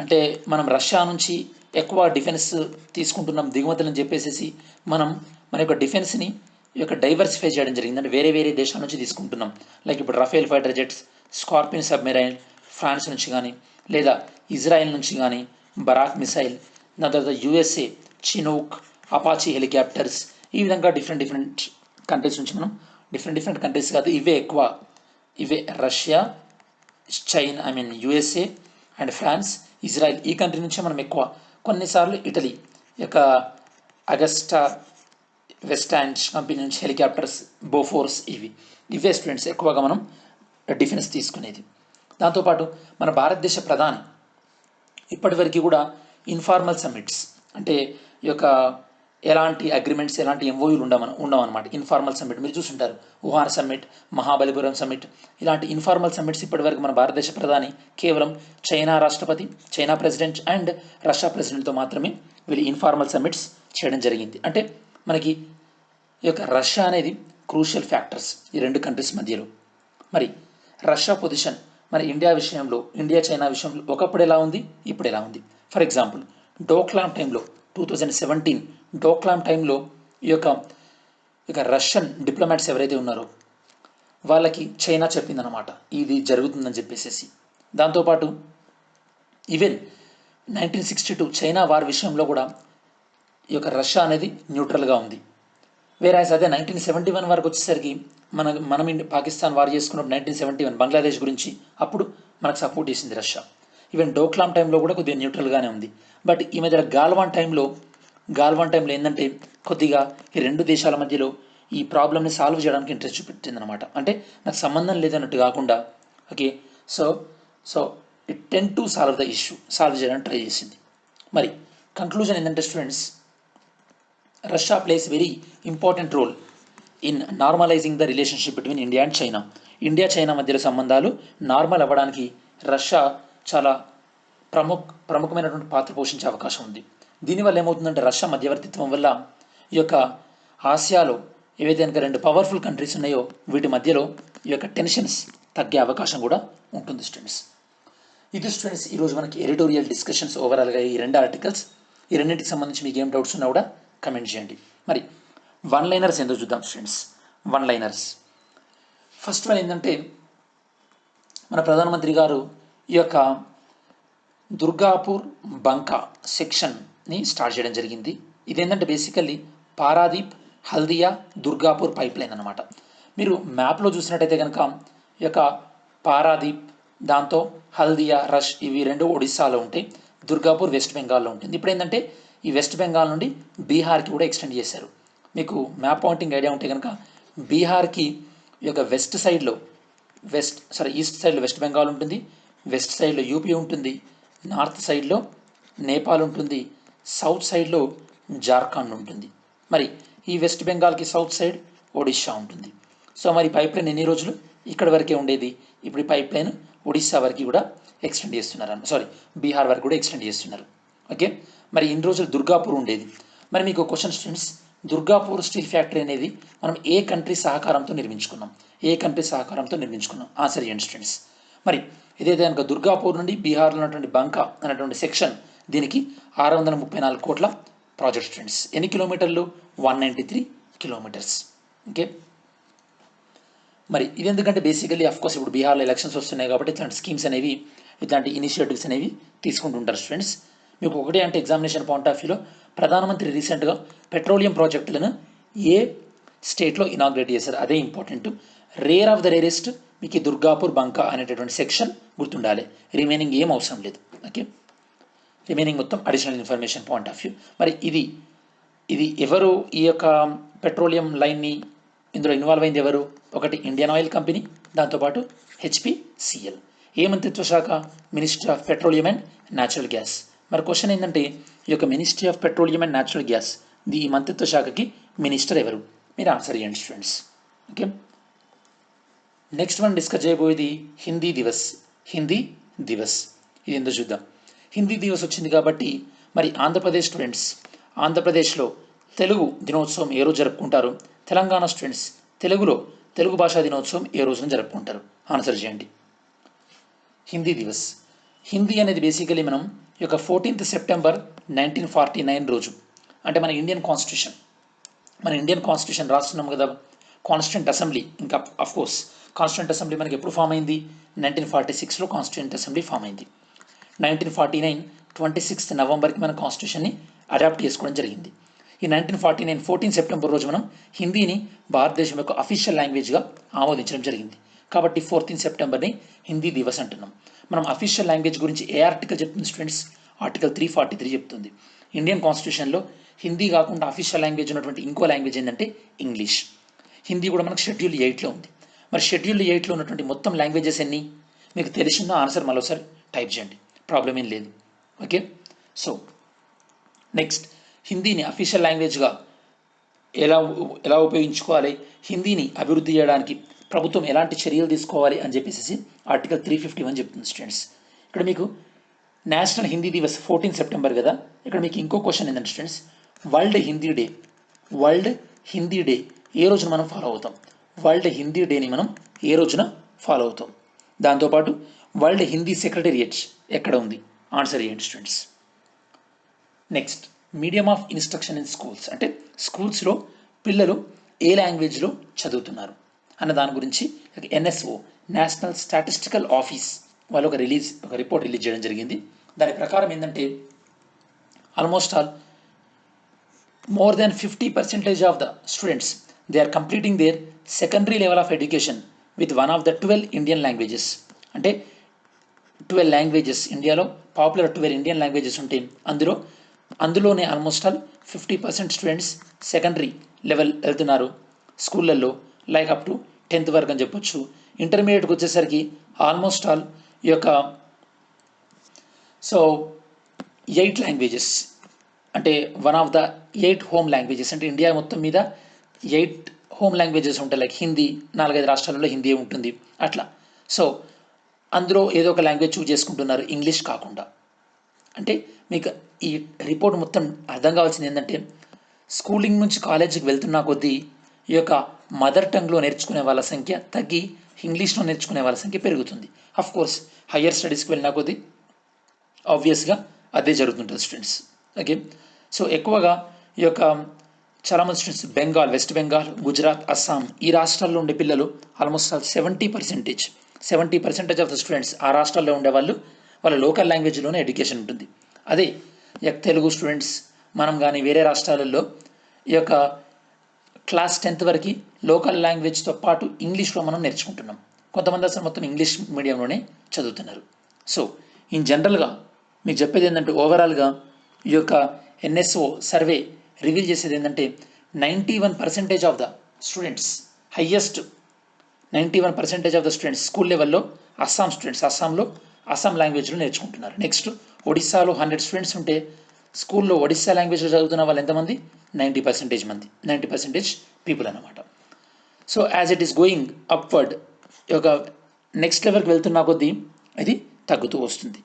అంటే మనం రష్యా నుంచి ఎక్కువ డిఫెన్స్ తీసుకుంటున్నాం దిగుమతులని చెప్పేసి మనం మన యొక్క డిఫెన్స్ని ఈ యొక్క డైవర్సిఫై చేయడం జరిగింది. అంటే వేరే వేరే దేశాల నుంచి తీసుకుంటున్నాం. లైక్ ఇప్పుడు Rafale fighter jets, Scorpion submarine France నుంచి కానీ, లేదా ఇజ్రాయెల్ నుంచి కానీ బరాక్ మిసైల్, దాని తర్వాత యుఎస్ఏ చినూక్, అపాచీ హెలికాప్టర్స్, ఈ విధంగా డిఫరెంట్ కంట్రీస్ నుంచి మనం డిఫరెంట్ కంట్రీస్ కాదు, ఇవే Russia, China, USA and France, Israel, ఈ కంట్రీ నుంచే మనం ఎక్కువ. కొన్నిసార్లు ఇటలీ యొక్క అగస్టా వెస్టాండ్ కంపెనీ నుంచి హెలికాప్టర్స్, బోఫోర్స్, ఇవే స్టూడెంట్స్ ఎక్కువగా మనం డిఫెన్స్ తీసుకునేది. దాంతోపాటు మన భారతదేశ ప్రధాని ఇప్పటివరకు కూడా ఇన్ఫార్మల్ సమ్మిట్స్ అంటే ఈ యొక్క ఎలాంటి అగ్రిమెంట్స్, ఎలాంటి ఎంఓయూలు ఉండవన్నమాట. ఇన్ఫార్మల్ సమ్మిట్ మీరు చూసుంటారు, వుహాన్ సమ్మిట్, మహాబలిపురం సమ్మిట్, ఇలాంటి ఇన్ఫార్మల్ సమ్మిట్స్ ఇప్పటివరకు మన భారతదేశ ప్రధాని కేవలం చైనా రాష్ట్రపతి, చైనా ప్రెసిడెంట్ అండ్ రష్యా ప్రెసిడెంట్తో మాత్రమే వీళ్ళు ఇన్ఫార్మల్ సమ్మిట్స్ చేయడం జరిగింది. అంటే మనకి ఈ యొక్క రష్యా అనేది క్రూషియల్ ఫ్యాక్టర్స్ ఈ రెండు కంట్రీస్ మధ్యలో. మరి రష్యా పొజిషన్ మన ఇండియా చైనా విషయంలో ఒకప్పుడు ఎలా ఉంది, ఇప్పుడు ఎలా ఉంది? ఫర్ ఎగ్జాంపుల్ డోక్లాం టైంలో 2017 డోక్లాం టైంలో ఈ యొక్క రష్యన్ డిప్లొమాట్స్ ఎవరైతే ఉన్నారో వాళ్ళకి చైనా చెప్పిందనమాట ఇది జరుగుతుందని చెప్పేసి. దాంతోపాటు ఈవెన్ 1962 చైనా వార్ విషయంలో కూడా ఈ యొక్క రష్యా అనేది న్యూట్రల్గా ఉంది. వేరాజ్ అదే 1971 వరకు వచ్చేసరికి మనం పాకిస్తాన్ వార్ చేసుకున్నప్పుడు 1971 బంగ్లాదేశ్ గురించి అప్పుడు మనకు సపోర్ట్ చేసింది రష్యా. ఈవెన్ డోక్లాం టైంలో కూడా కొద్దిగా న్యూట్రల్గానే ఉంది. బట్ ఈ మధ్య గాల్వాన్ టైంలో ఏంటంటే కొద్దిగా ఈ రెండు దేశాల మధ్యలో ఈ ప్రాబ్లమ్ని సాల్వ్ చేయడానికి ఇంట్రెస్ట్ చూపెట్టింది అనమాట. అంటే నాకు సంబంధం లేదన్నట్టు కాకుండా okay so it tend to solve చేయడానికి ట్రై చేసింది. మరి కంక్లూజన్ ఏంటంటే students, Russia plays very important role in normalising the relationship between India and China. India China మధ్యలో సంబంధాలు నార్మల్ అవ్వడానికి రష్యా చాలా ప్రముఖమైనటువంటి పాత్ర పోషించే అవకాశం ఉంది. దీనివల్ల ఏమవుతుందంటే రష్యా మధ్యవర్తిత్వం వల్ల ఈ యొక్క ఆసియాలో ఏవైతే కనుక రెండు పవర్ఫుల్ కంట్రీస్ ఉన్నాయో వీటి మధ్యలో ఈ యొక్క టెన్షన్స్ తగ్గే అవకాశం కూడా ఉంటుంది స్టూడెంట్స్. ఇది స్టూడెంట్స్ ఈరోజు మనకి ఎడిటోరియల్ డిస్కషన్స్ ఓవరాల్గా ఈ రెండు ఆర్టికల్స్. ఈ రెండింటికి సంబంధించి మీకు ఏం డౌట్స్ ఉన్నా కూడా కమెంట్ చేయండి. మరి వన్ లైనర్స్ ఏందో చూద్దాం students. One liners first one ఏంటంటే మన ప్రధానమంత్రి గారు ఈ యొక్క దుర్గాపూర్ బంకా సెక్షన్ని స్టార్ట్ చేయడం జరిగింది. ఇదేంటంటే basically Paradip, Haldia, Durgapur pipe line అనమాట. మీరు మ్యాప్లో చూసినట్టయితే కనుక ఈ యొక్క పారాదీప్, దాంతో హల్దియా, రష్ ఇవి రెండు ఒడిస్సాలో ఉంటాయి, దుర్గాపూర్ వెస్ట్ బెంగాల్లో ఉంటుంది. ఇప్పుడు ఏంటంటే ఈ వెస్ట్ బెంగాల్ నుండి బీహార్కి కూడా ఎక్స్టెండ్ చేశారు. మీకు మ్యాప్ పాయింటింగ్ ఐడియా ఉంటే కనుక బీహార్కి ఈ యొక్క ఈస్ట్ సైడ్లో వెస్ట్ బెంగాల్ ఉంటుంది, వెస్ట్ సైడ్లో యూపీ ఉంటుంది, నార్త్ సైడ్లో నేపాల్ ఉంటుంది, సౌత్ సైడ్లో జార్ఖండ్ ఉంటుంది. మరి ఈ వెస్ట్ బెంగాల్కి సౌత్ సైడ్ ఒడిషా ఉంటుంది. సో మరి పైప్ లైన్ ఎన్ని రోజులు ఇక్కడ వరకే ఉండేది, ఇప్పుడు ఈ పైప్ లైన్ ఒడిశా వరకు కూడా ఎక్స్టెండ్ చేస్తున్నారు, బీహార్ వరకు కూడా ఎక్స్టెండ్ చేస్తున్నారు. ఓకే, మరి ఇన్ని రోజులు దుర్గాపూర్ ఉండేది. మరి మీకు question students, Durgapur steel factory అనేది మనం ఏ కంట్రీ సహకారంతో నిర్మించుకున్నాం? ఆన్సర్ చేయండి స్టూడెంట్స్. మరి ఇదైతే కనుక దుర్గాపూర్ నుండి బీహార్లో ఉన్నటువంటి బంకా అనేటువంటి సెక్షన్, దీనికి 634 కోట్ల ప్రాజెక్ట్ స్టూడెంట్స్. ఎన్ని కిలోమీటర్లు? 193 కిలోమీటర్స్. ఓకే, మరి ఇది ఎందుకంటే బేసికలీ అఫ్కోర్స్ ఇప్పుడు బీహార్లో ఎలక్షన్స్ వస్తున్నాయి కాబట్టి ఇట్లాంటి స్కీమ్స్ అనేవి, ఇట్లాంటి ఇనిషియేటివ్స్ అనేవి తీసుకుంటుంటారు స్టూడెంట్స్. మీకు ఒకటి అంటే ఎగ్జామినేషన్ పాయింట్ ఆఫ్ వ్యూలో ప్రధానమంత్రి రీసెంట్గా పెట్రోలియం ప్రాజెక్టులను ఏ స్టేట్లో ఇనాగ్రేట్ చేశారు, అదే important. Rare of the rarest మీకు ఈ దుర్గాపూర్ బంకా అనేటటువంటి సెక్షన్ గుర్తుండాలి. రిమైనింగ్ ఏం అవసరం లేదు. ఓకే, రిమైనింగ్ మొత్తం additional information point of view. మరి ఇది ఎవరు ఈ యొక్క పెట్రోలియం లైన్ని ఇందులో ఇన్వాల్వ్ అయింది ఎవరు? ఒకటి ఇండియన్ ఆయిల్ కంపెనీ, దాంతోపాటు HPCL. ఏ మంత్రిత్వ శాఖ? Ministry of petroleum and natural gas. మరి క్వశ్చన్ ఏంటంటే ఈ యొక్క ministry of petroleum and natural gas ఈ మంత్రిత్వ శాఖకి మినిస్టర్ ఎవరు? మీరు ఆన్సర్ చేయండి స్టూడెంట్స్. ఓకే, నెక్స్ట్ మనం డిస్కస్ చేయబోయేది హిందీ దివస్. హిందీ దివస్ ఇది ఎందుకు చూద్దాం. హిందీ దివస్ వచ్చింది కాబట్టి మరి ఆంధ్రప్రదేశ్ స్టూడెంట్స్, ఆంధ్రప్రదేశ్లో తెలుగు దినోత్సవం ఏ రోజు జరుపుకుంటారు? తెలంగాణ స్టూడెంట్స్ తెలుగు భాషా దినోత్సవం ఏ రోజున జరుపుకుంటారు? ఆన్సర్ చేయండి. హిందీ దివస్. హిందీ అనేది బేసికలీ మనం ఈ యొక్క 14th సెప్టెంబర్ 1949 రోజు, అంటే మన ఇండియన్ కాన్స్టిట్యూషన్ రాస్తున్నాం కదా, కాన్స్టిట్యూంట్ అసెంబ్లీ. ఇంకా అఫ్కోర్స్ కాన్స్టిట్యూంట్ అసెంబ్లీ మనకి ఎప్పుడు ఫామ్ అయింది? 1946లో కాన్స్టిట్యూంట్ అసెంబ్లీ ఫామ్ అయింది. 1949 26th నవంబర్కి మన కాన్స్టిట్యూషన్ని అడాప్ట్ చేసుకోవడం జరిగింది. ఈ 1949 14 సెప్టెంబర్ రోజు మనం హిందీని భారతదేశం యొక్క అఫీషియల్ లాంగ్వేజ్గా ఆమోదించడం జరిగింది. కాబట్టి 14 సెప్టెంబర్ని హిందీ దివస్ అంటున్నాం. మనం అఫీషియల్ లాంగ్వేజ్ గురించి ఏ ఆర్టికల్ చెప్తుంది స్టూడెంట్స్? ఆర్టికల్ 343 చెప్తుంది. ఇండియన్ కాన్స్టిట్యూషన్లో హిందీ కాకుండా అఫీషియల్ లాంగ్వేజ్ ఉన్నటువంటి ఇంకో లాంగ్వేజ్ ఏంటంటే ఇంగ్లీష్. హిందీ కూడా మనకు షెడ్యూల్ 8లో ఉంది. మరి షెడ్యూల్ 8లో ఉన్నటువంటి మొత్తం లాంగ్వేజెస్ ఎన్ని? మీకు తెలిసిందో ఆన్సర్ మరోసారి టైప్ చేయండి, ప్రాబ్లం ఏం లేదు. ఓకే, సో నెక్స్ట్ హిందీని అఫీషియల్ లాంగ్వేజ్గా ఎలా ఉపయోగించుకోవాలి, హిందీని అభివృద్ధి చేయడానికి ప్రభుత్వం ఎలాంటి చర్యలు తీసుకోవాలి అని చెప్పేసి ఆర్టికల్ 351 చెప్తుంది స్టూడెంట్స్. ఇక్కడ మీకు నేషనల్ హిందీ దివస్ 14 సెప్టెంబర్ కదా. ఇక్కడ మీకు ఇంకో క్వశ్చన్ ఏంటంటే స్టూడెంట్స్, వరల్డ్ హిందీ డే ఏ రోజున మనం ఫాలో అవుతాం? వరల్డ్ హిందీ డేని మనం ఏ రోజున ఫాలో అవుతాం? దాంతోపాటు వరల్డ్ హిందీ సెక్రటేరియట్ ఎక్కడ ఉంది? ఆన్సర్ చేయండి students. Next, medium of instruction in schools, అంటే స్కూల్స్లో పిల్లలు ఏ లాంగ్వేజ్లో చదువుతున్నారు అన్న దాని గురించి NSO నేషనల్ స్టాటిస్టికల్ ఆఫీస్ వాళ్ళు ఒక రిపోర్ట్ రిలీజ్ చేయడం జరిగింది. దాని ప్రకారం ఏంటంటే almost all more than 50% of the students they are completing their secondary level of education with one of the 12 Indian languages. అంటే 12 లాంగ్వేజెస్, ఇండియాలో పాపులర్ 12 ఇండియన్ లాంగ్వేజెస్ ఉంటాయి. అందులోనే almost all 50% students secondary level వెళ్తున్నారు స్కూళ్ళల్లో, లైక్ అప్ టు 10th వరకు అని చెప్పొచ్చు. ఇంటర్మీడియట్కి వచ్చేసరికి ఆల్మోస్ట్ ఆల్ ఈ యొక్క 8 లాంగ్వేజెస్, అంటే one of the 8 home languages. అంటే ఇండియా మొత్తం మీద 8 హోమ్ లాంగ్వేజెస్ ఉంటాయి. లైక్ హిందీ 4-5 రాష్ట్రాలలో హిందీ ఉంటుంది అట్లా. సో అందులో ఏదో ఒక లాంగ్వేజ్ చూజ్ చేసుకుంటున్నారు, ఇంగ్లీష్ కాకుండా. అంటే మీకు ఈ రిపోర్ట్ మొత్తం అర్థం కావాల్సింది ఏంటంటే స్కూలింగ్ నుంచి కాలేజీకి వెళ్తున్నా కొద్దీ ఈ యొక్క మదర్ టంగ్లో నేర్చుకునే వాళ్ళ సంఖ్య తగ్గి ఇంగ్లీష్లో నేర్చుకునే వాళ్ళ సంఖ్య పెరుగుతుంది. అఫ్కోర్స్ హయ్యర్ స్టడీస్కి వెళ్ళినా కొద్దీ ఆబ్వియస్గా అదే జరుగుతుంటుంది స్టూడెంట్స్. ఓకే, సో ఎక్కువగా ఈ యొక్క చాలామంది స్టూడెంట్స్ వెస్ట్ బెంగాల్, గుజరాత్, అస్సాం ఈ రాష్ట్రాల్లో ఉండే పిల్లలు almost all 70% of the students ఆ రాష్ట్రాల్లో ఉండేవాళ్ళు వాళ్ళ లోకల్ లాంగ్వేజ్లోనే ఎడ్యుకేషన్ ఉంటుంది. అదే తెలుగు స్టూడెంట్స్ మనం కానీ వేరే రాష్ట్రాలలో ఈ యొక్క క్లాస్ 10th వరకు లోకల్ లాంగ్వేజ్తో పాటు ఇంగ్లీష్లో మనం నేర్చుకుంటున్నాం. కొంతమంది అసలు మొత్తం ఇంగ్లీష్ మీడియంలోనే చదువుతున్నారు. సో ఇన్ జనరల్గా మీకు చెప్పేది ఏంటంటే ఓవరాల్గా ఈ యొక్క NSO సర్వే రివీల్ చేసేది ఏంటంటే 91% of the students, highest 91% of the students school లెవెల్లో అస్సాంలో అస్సాం లాంగ్వేజ్లో నేర్చుకుంటున్నారు. నెక్స్ట్ ఒడిస్సాలో 100 స్టూడెంట్స్ ఉంటే స్కూల్లో ఒడిస్సా లాంగ్వేజ్లో చదువుతున్న వాళ్ళు ఎంతమంది? 90% పీపుల్ అన్నమాట. So as it is going upward ఈ యొక్క నెక్స్ట్ లెవెల్కి వెళ్తున్న కొద్దీ ఇది తగ్గుతూ వస్తుంది.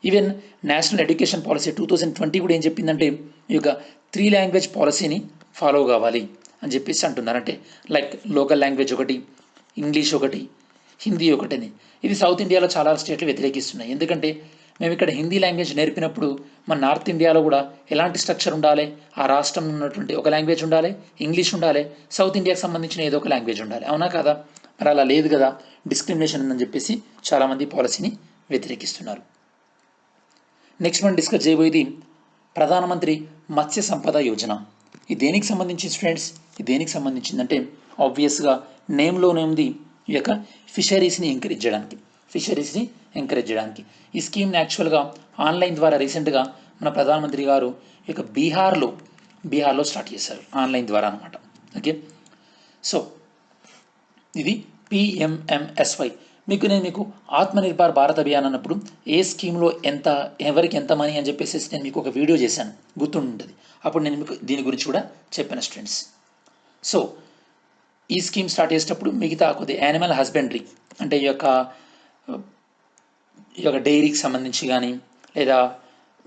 ఈవెన్ నేషనల్ ఎడ్యుకేషన్ పాలసీ 2020 కూడా ఏం చెప్పిందంటే ఈ యొక్క 3 లాంగ్వేజ్ పాలసీని ఫాలో కావాలి అని చెప్పేసి అంటున్నారు. అంటే లైక్ లోకల్ లాంగ్వేజ్ ఒకటి, ఇంగ్లీష్ ఒకటి, హిందీ ఒకటిని. ఇది సౌత్ ఇండియాలో చాలా స్టేట్లు వ్యతిరేకిస్తున్నాయి. ఎందుకంటే మేము ఇక్కడ హిందీ లాంగ్వేజ్ నేర్పినప్పుడు మన నార్త్ ఇండియాలో కూడా ఎలాంటి స్ట్రక్చర్ ఉండాలి, ఆ రాష్ట్రంలో ఉన్నటువంటి ఒక లాంగ్వేజ్ ఉండాలి, ఇంగ్లీష్ ఉండాలి, సౌత్ ఇండియాకి సంబంధించిన ఏదో ఒక లాంగ్వేజ్ ఉండాలి, అవునా కదా? మరి అలా లేదు కదా, డిస్క్రిమినేషన్ ఉందని చెప్పేసి చాలామంది పాలసీని వ్యతిరేకిస్తున్నారు. నెక్స్ట్ మనం డిస్కస్ చేయబోయేది ప్రధానమంత్రి మత్స్య సంపద యోజన. ఇది దేనికి సంబంధించి స్టూడెంట్స్? ఇది దేనికి సంబంధించిందంటే ఆబ్వియస్గా నేమ్లోనే ఉంది ఈ యొక్క ఫిషరీస్ని ఎంకరేజ్ చేయడానికి ఈ స్కీమ్ని యాక్చువల్గా ఆన్లైన్ ద్వారా రీసెంట్గా మన ప్రధానమంత్రి గారు ఈ యొక్క బీహార్లో స్టార్ట్ చేశారు ఆన్లైన్ ద్వారా అనమాట. ఓకే, సో ఇది పిఎంఎంఎస్వై. మీకు ఆత్మనిర్భర్ భారత్ అభియాన్ అన్నప్పుడు ఏ స్కీమ్లో ఎవరికి ఎంత మనీ అని చెప్పేసి నేను మీకు ఒక వీడియో చేశాను, గుర్తుంటుంది. అప్పుడు నేను మీకు దీని గురించి కూడా చెప్పాను స్టూడెంట్స్. సో ఈ స్కీమ్ స్టార్ట్ చేసేటప్పుడు మిగతా కొద్ది యానిమల్ హస్బెండరీ అంటే ఈ యొక్క డైరీకి సంబంధించి కానీ లేదా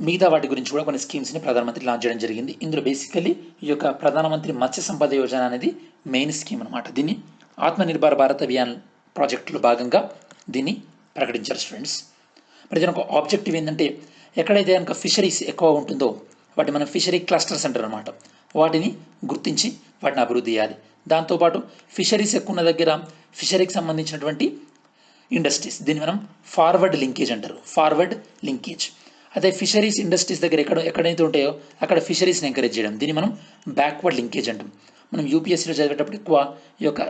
మిగతా వాటి గురించి కూడా కొన్ని స్కీమ్స్ని ప్రధానమంత్రి లాంచ్ చేయడం జరిగింది. ఇందులో బేసికల్లీ ఈ యొక్క ప్రధానమంత్రి మత్స్య సంపద యోజన అనేది మెయిన్ స్కీమ్ అనమాట. దీన్ని ఆత్మనిర్భర్ భారత్ అభియాన్ ప్రాజెక్టులో భాగంగా దీన్ని ప్రకటించారు స్టూడెంట్స్. మరి దీని ఒక ఆబ్జెక్టివ్ ఏంటంటే ఎక్కడైతే కనుక ఫిషరీస్ ఎక్కువ ఉంటుందో వాటి మనం ఫిషరీ క్లస్టర్స్ అంటారు అనమాట. వాటిని గుర్తించి వాటిని అభివృద్ధి చేయాలి. దాంతోపాటు ఫిషరీస్ ఎక్కువ ఉన్న దగ్గర ఫిషరీకి సంబంధించినటువంటి ఇండస్ట్రీస్, దీన్ని మనం ఫార్వర్డ్ లింకేజ్ అంటారు, ఫార్వర్డ్ లింకేజ్. అదే ఫిషరీస్ ఇండస్ట్రీస్ దగ్గర ఎక్కడైతే ఉంటాయో అక్కడ ఫిషరీస్ని ఎంకరేజ్ చేయడం, దీన్ని మనం బ్యాక్వర్డ్ లింకేజ్ అంటాం. మనం యూపీఎస్సీలో చదివేటప్పుడు ఎక్కువ ఈ యొక్క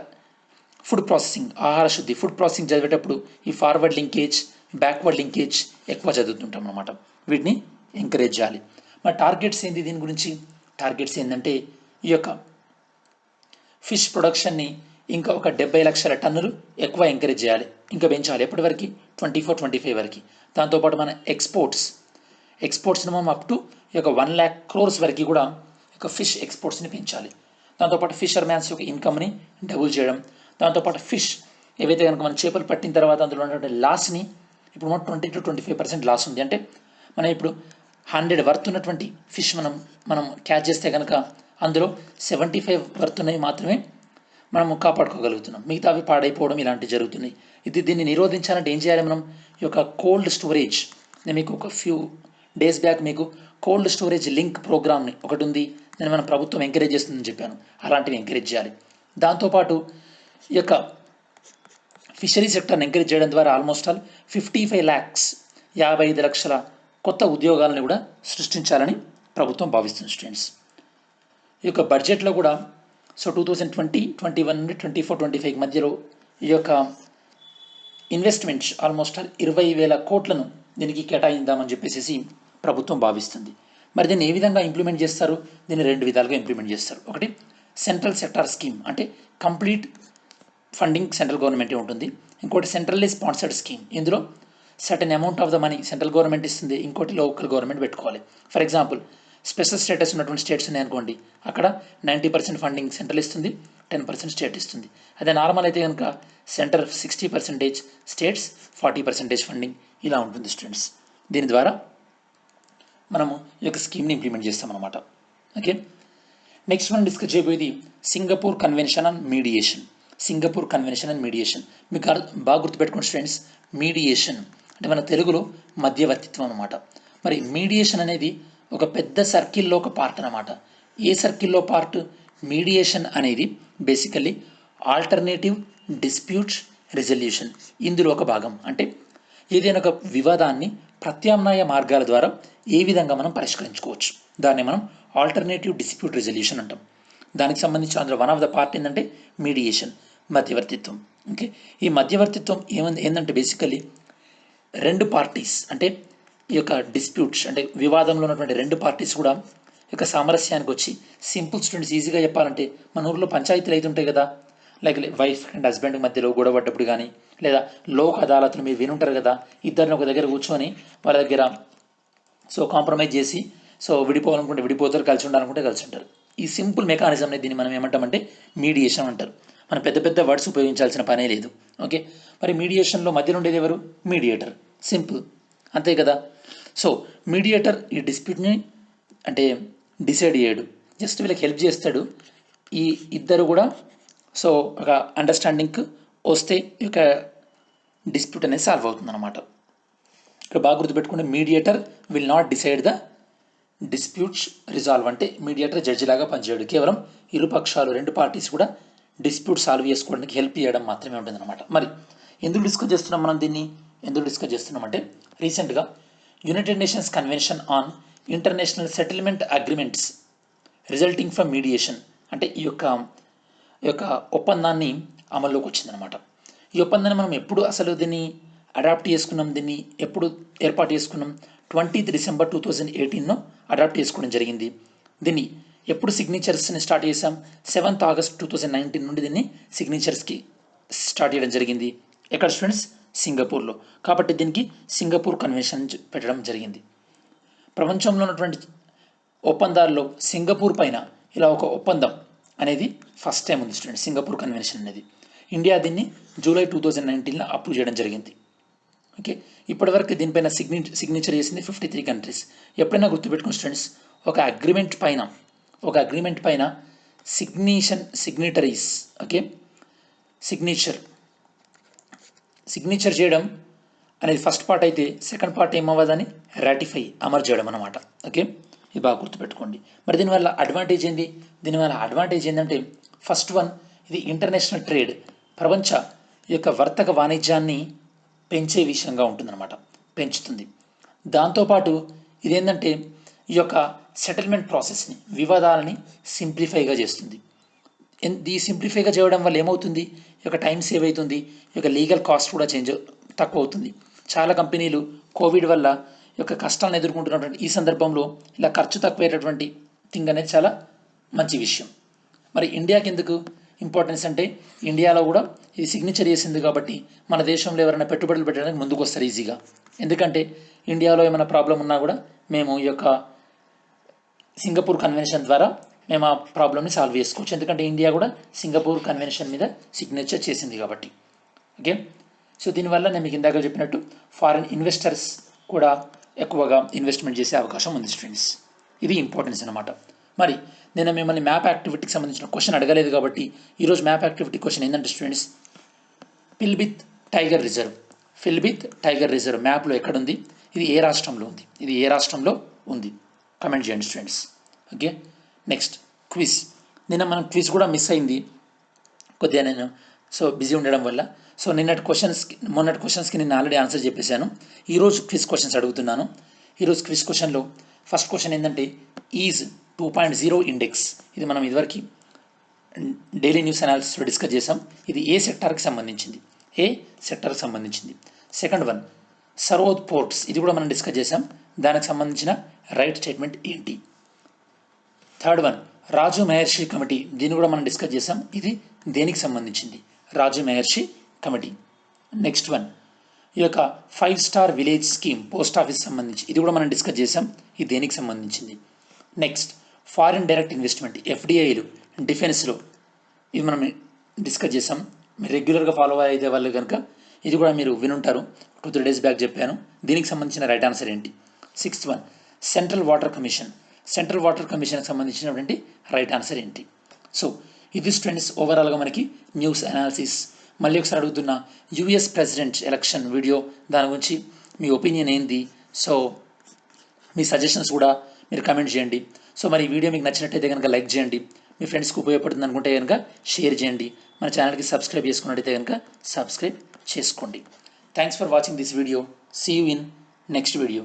ఫుడ్ ప్రాసెసింగ్, ఆహార శుద్ధి, ఫుడ్ ప్రాసెసింగ్ చదివేటప్పుడు ఈ ఫార్వర్డ్ లింకేజ్, బ్యాక్వర్డ్ లింకేజ్ ఎక్కువ చదువుతుంటాం అనమాట. వీటిని ఎంకరేజ్ చేయాలి. మరి టార్గెట్స్ ఏంటి దీని గురించి? టార్గెట్స్ ఏంటంటే ఈ యొక్క ఫిష్ ప్రొడక్షన్ని ఇంకా ఒక 70 లక్షల టన్నులు ఎక్కువ ఎంకరేజ్ చేయాలి, ఇంకా పెంచాలి. ఎప్పటి వరకు? 24-25 వరకు. దాంతోపాటు మన ఎక్స్పోర్ట్స్ని మనం అప్ టు ఈ యొక్క 1 lakh crores వరకు కూడా ఒక ఫిష్ ఎక్స్పోర్ట్స్ని పెంచాలి. దాంతోపాటు ఫిషర్మ్యాన్స్ యొక్క ఇన్కమ్ని డబుల్ చేయడం. దాంతోపాటు ఫిష్ ఏవైతే కనుక మనం చేపలు పట్టిన తర్వాత అందులో ఉన్నటువంటి లాస్ని ఇప్పుడు 20-25% లాస్ ఉంది. అంటే మనం ఇప్పుడు 100 వర్త్ ఉన్నటువంటి ఫిష్ మనం క్యాచ్ చేస్తే కనుక అందులో 75 వర్త్ ఉన్నవి మాత్రమే మనం కాపాడుకోగలుగుతున్నాం, మిగతావి పాడైపోవడం ఇలాంటివి జరుగుతున్నాయి. దీన్ని నిరోధించాలంటే ఏం చేయాలి? మనం ఈ యొక్క కోల్డ్ స్టోరేజ్, నేను మీకు ఒక ఫ్యూ డేస్ బ్యాక్ మీకు కోల్డ్ స్టోరేజ్ లింక్ ప్రోగ్రామ్ని ఒకటి ఉంది, నేను మన ప్రభుత్వం ఎంకరేజ్ చేస్తుందని చెప్పాను. అలాంటివి ఎంకరేజ్ చేయాలి. దాంతోపాటు ఈ యొక్క ఫిషరీ సెక్టర్ని ఎంకరేజ్ చేయడం ద్వారా ఆల్మోస్ట్ ఆల్ 55 lakhs 55 లక్షల కొత్త ఉద్యోగాలను కూడా సృష్టించాలని ప్రభుత్వం భావిస్తుంది స్టూడెంట్స్. ఈ యొక్క బడ్జెట్లో కూడా సో 2020, 21 నుండి 24-25 మధ్యలో ఈ యొక్క ఇన్వెస్ట్మెంట్స్ ఆల్మోస్ట్ 20,000 కోట్లను దీనికి కేటాయిద్దామని చెప్పేసి ప్రభుత్వం భావిస్తుంది. మరి దీన్ని ఏ విధంగా ఇంప్లిమెంట్ చేస్తారు? దీన్ని 2 విధాలుగా ఇంప్లిమెంట్ చేస్తారు. ఒకటి సెంట్రల్ సెక్టార్ స్కీమ్, అంటే కంప్లీట్ ఫండింగ్ సెంట్రల్ గవర్నమెంటే ఉంటుంది. ఇంకోటి సెంట్రల్లీ స్పాన్సర్డ్ స్కీమ్, ఇందులో certain amount of the money central government ఇస్తుంది, ఇంకోటి లోకల్ గవర్నమెంట్ పెట్టుకోవాలి. ఫర్ ఎగ్జాంపుల్ స్పెషల్ స్టేటస్ ఉన్నటువంటి స్టేట్స్ ఉన్నాయనుకోండి, అక్కడ 90% ఫండింగ్ సెంట్రల్ ఇస్తుంది, 10% స్టేట్ ఇస్తుంది. అదే నార్మల్ అయితే కనుక సెంటర్ 60%, స్టేట్స్ 40% ఫండింగ్, ఇలా ఉంటుంది స్టూడెంట్స్. దీని ద్వారా మనము ఈ యొక్క స్కీమ్ని ఇంప్లిమెంట్ చేస్తామన్నమాట. ఓకే, నెక్స్ట్ మనం డిస్కస్ చేయబోయేది సింగపూర్ కన్వెన్షన్ అండ్ మీడియేషన్. మీకు బాగా గుర్తుపెట్టుకోండి స్టూడెంట్స్, మీడియేషన్ అంటే మన తెలుగులో మధ్యవర్తిత్వం అనమాట. మరి మీడియేషన్ అనేది ఒక పెద్ద సర్కిల్లో ఒక పార్ట్ అనమాట. ఏ సర్కిల్లో పార్ట్? మీడియేషన్ అనేది బేసికల్లీ ఆల్టర్నేటివ్ డిస్ప్యూట్స్ రిజల్యూషన్, ఇందులో ఒక భాగం. అంటే ఏదైనా ఒక వివాదాన్ని ప్రత్యామ్నాయ మార్గాల ద్వారా ఏ విధంగా మనం పరిష్కరించుకోవచ్చు, దాన్ని మనం ఆల్టర్నేటివ్ డిస్ప్యూట్ రిజల్యూషన్ అంటాం. దానికి సంబంధించి అందులో వన్ ఆఫ్ ద పార్ట్ ఏంటంటే మీడియేషన్, మధ్యవర్తిత్వం. ఓకే, ఈ మధ్యవర్తిత్వం ఏంటంటే బేసికల్లీ 2 పార్టీస్ అంటే ఈ యొక్క డిస్ప్యూట్స్ అంటే వివాదంలో ఉన్నటువంటి 2 పార్టీస్ కూడా ఈ యొక్క సామరస్యానికి వచ్చి, సింపుల్ స్టూడెంట్స్ ఈజీగా చెప్పాలంటే మన ఊర్లో పంచాయతీలు అయితే ఉంటాయి కదా, లైక్ వైఫ్ అండ్ హస్బెండ్ మధ్యలో గొడవ పడ్డప్పుడు కానీ, లేదా లోక్ అదాలత్లు మీరు వినుంటారు కదా, ఇద్దరిని ఒక దగ్గర కూర్చొని వాళ్ళ దగ్గర సో కాంప్రమైజ్ చేసి సో విడిపోవాలనుకుంటే విడిపోతారు, కలిసి ఉండాలనుకుంటే కలిసి ఉంటారు. ఈ సింపుల్ మెకానిజంని దీన్ని మనం ఏమంటామంటే మీడియేషన్ అంటారు. మనం పెద్ద పెద్ద వర్డ్స్ ఉపయోగించాల్సిన పనే లేదు. ఓకే, మరి మీడియేషన్లో మధ్యలో ఉండేది ఎవరు? మీడియేటర్. సింపుల్, అంతే కదా. సో మీడియేటర్ ఈ డిస్ప్యూట్ని అంటే డిసైడ్ చేయడు, జస్ట్ వీళ్ళకి హెల్ప్ చేస్తాడు. ఈ ఇద్దరు కూడా సో ఒక అండర్స్టాండింగ్కి వస్తే ఈ యొక్క డిస్ప్యూట్ అనేది సాల్వ్ అవుతుంది అనమాట. ఇక్కడ బాగా గుర్తుపెట్టుకుంటే mediator will not decide the disputes resolve, అంటే మీడియేటర్ జడ్జి లాగా పనిచేయడు, కేవలం ఇరుపక్షాలు 2 పార్టీస్ కూడా డిస్ప్యూట్ సాల్వ్ చేసుకోవడానికి హెల్ప్ చేయడం మాత్రమే ఉంటుంది అనమాట. మరి ఎందుకు డిస్కస్ చేస్తున్నాం మనం దీన్ని? ఎందుకు డిస్కస్ చేస్తున్నామంటే రీసెంట్గా United nations convention on international settlement agreements resulting from mediation అంటే ఈ యొక్క ఒప్పందాన్ని అమల్లోకి వచ్చిందనమాట. ఈ ఒప్పందాన్ని మనం ఎప్పుడు అసలు దీన్ని అడాప్ట్ చేసుకున్నాం, దీన్ని ఎప్పుడు ఏర్పాటు చేసుకున్నాం? 20th December 2018 అడాప్ట్ చేసుకోవడం జరిగింది. దీన్ని ఎప్పుడు సిగ్నేచర్స్ని స్టార్ట్ చేసాం? 7th August 2019 నుండి దీన్ని సిగ్నేచర్స్కి స్టార్ట్ చేయడం జరిగింది. ఎక్కడ స్టూడెంట్స్? సింగపూర్లో. కాబట్టి దీనికి సింగపూర్ కన్వెన్షన్ పెట్టడం జరిగింది. ప్రపంచంలో ఉన్నటువంటి ఒప్పందాల్లో సింగపూర్ పైన ఇలా ఒక ఒప్పందం అనేది ఫస్ట్ టైం ఉంది స్టూడెంట్, సింగపూర్ కన్వెన్షన్ అనేది. ఇండియా దీన్ని July 2019 అప్రూవ్ చేయడం జరిగింది. ఓకే, ఇప్పటివరకు దీనిపైన సిగ్నేచర్ చేసింది 53 కంట్రీస్. ఎప్పుడైనా గుర్తుపెట్టుకుని స్టూడెంట్స్, ఒక అగ్రిమెంట్ పైన సిగ్నేటరీస్, ఓకే, సిగ్నేచర్ చేయడం అనేది ఫస్ట్ పార్ట్ అయితే, సెకండ్ పార్ట్ ఏమవ్వదని రాటిఫై, అమలు చేయడం అన్నమాట. ఓకే, ఇది బాగా గుర్తుపెట్టుకోండి. మరి దీనివల్ల అడ్వాంటేజ్ ఏంది? దీనివల్ల అడ్వాంటేజ్ ఏంటంటే, ఫస్ట్ వన్, ఇది ఇంటర్నేషనల్ ట్రేడ్, ప్రపంచ యొక్క వర్తక వాణిజ్యాన్ని పెంచే విషయంగా ఉంటుందన్నమాట, పెంచుతుంది. దాంతోపాటు ఇదేంటంటే ఈ యొక్క సెటిల్మెంట్ ప్రాసెస్ని, వివాదాలని సింప్లిఫైగా చేస్తుంది. ఈ సింప్లిఫైగా చేయడం వల్ల ఏమవుతుంది? ఈ యొక్క టైం సేవ్ అవుతుంది, ఈ యొక్క లీగల్ కాస్ట్ కూడా తక్కువ అవుతుంది. చాలా కంపెనీలు కోవిడ్ వల్ల ఈ యొక్క కష్టాలను ఎదుర్కొంటున్నటువంటి ఈ సందర్భంలో ఇలా ఖర్చు తక్కువయ్యేటటువంటి థింగ్ అనేది చాలా మంచి విషయం. మరి ఇండియాకి ఎందుకు ఇంపార్టెన్స్ అంటే, ఇండియాలో కూడా ఇది సిగ్నేచర్ చేసింది కాబట్టి మన దేశంలో ఎవరైనా పెట్టుబడులు పెట్టడానికి ముందుకు వస్తారు ఈజీగా. ఎందుకంటే ఇండియాలో ఏమైనా ప్రాబ్లం ఉన్నా కూడా మేము ఈ యొక్క సింగపూర్ కన్వెన్షన్ ద్వారా మేము ఆ ప్రాబ్లమ్ని సాల్వ్ చేసుకోవచ్చు. ఎందుకంటే ఇండియా కూడా సింగపూర్ కన్వెన్షన్ మీద సిగ్నేచర్ చేసింది కాబట్టి. ఓకే, సో దీనివల్ల నేను మీకు ఇందాక చెప్పినట్టు ఫారిన్ ఇన్వెస్టర్స్ కూడా ఎక్కువగా ఇన్వెస్ట్మెంట్ చేసే అవకాశం ఉంది స్టూడెంట్స్. ఇది ఇంపార్టెన్స్ అనమాట. మరి నేను మిమ్మల్ని మ్యాప్ యాక్టివిటీకి సంబంధించిన క్వశ్చన్ అడగలేదు కాబట్టి ఈరోజు మ్యాప్ యాక్టివిటీ క్వశ్చన్ ఏంటంటే స్టూడెంట్స్, ఫిల్బిత్ టైగర్ రిజర్వ్ మ్యాప్లో ఎక్కడుంది? ఇది ఏ రాష్ట్రంలో ఉంది? కమెంట్ చేయండి స్టూడెంట్స్. Okay, next quiz. నిన్న మనం క్విజ్ కూడా మిస్ అయింది కొద్దిగా, నేను బిజీ ఉండడం వల్ల. మొన్నటి క్వశ్చన్స్కి నేను ఆల్రెడీ ఆన్సర్ చెప్పేశాను. ఈరోజు క్విజ్ క్వశ్చన్స్ అడుగుతున్నాను. ఈరోజు క్విజ్ క్వశ్చన్లో ఫస్ట్ క్వశ్చన్ ఏంటంటే, ఈజ్ 2.0 ఇండెక్స్. ఇది మనం ఇదివరకు డైలీ న్యూస్ అనాలిసిస్లో డిస్కస్ చేసాం. ఇది ఏ సెక్టార్కి సంబంధించింది? సెకండ్ వన్, సరోద్ పోర్ట్స్, ఇది కూడా మనం డిస్కస్ చేసాం. దానికి సంబంధించిన రైట్ స్టేట్మెంట్ ఏంటి? థర్డ్ వన్, రాజు మహర్షి కమిటీ, దీన్ని కూడా మనం డిస్కస్ చేసాం. ఇది దేనికి సంబంధించింది? రాజు మహర్షి కమిటీ. నెక్స్ట్ వన్, ఈ యొక్క 5-star village scheme post office సంబంధించి, ఇది కూడా మనం డిస్కస్ చేసాం. ఇది దేనికి సంబంధించింది? నెక్స్ట్, ఫారిన్ డైరెక్ట్ ఇన్వెస్ట్మెంట్, FDIలు డిఫెన్స్లో, ఇది మనం డిస్కస్ చేసాం. మీరు రెగ్యులర్గా ఫాలో అయ్యే వాళ్ళు కనుక ఇది కూడా మీరు వినుంటారు, 2-3 days బ్యాక్ చెప్పాను. దీనికి సంబంధించిన రైట్ ఆన్సర్ ఏంటి? సిక్స్త్ వన్, సెంట్రల్ వాటర్ కమిషన్కి సంబంధించినటువంటి రైట్ ఆన్సర్ ఏంటి? సో ఇది స్టూడెంట్స్ ఓవరాల్గా మనకి న్యూస్ అనాలిసిస్. మళ్ళీ ఒకసారి అడుగుతున్న, US ప్రెసిడెంట్ ఎలక్షన్ వీడియో, దాని గురించి మీ ఒపీనియన్ ఏంది? సో మీ సజెషన్స్ కూడా మీరు కమెంట్ చేయండి. సో మరి ఈ వీడియో మీకు నచ్చినట్టయితే కనుక లైక్ చేయండి, మీ ఫ్రెండ్స్కి ఉపయోగపడుతుంది అనుకుంటే కనుక షేర్ చేయండి, మన ఛానల్కి సబ్స్క్రైబ్ చేసుకున్నట్టయితే కనుక సబ్స్క్రైబ్ చేసుకోండి. Thanks for watching this video. See you in next video.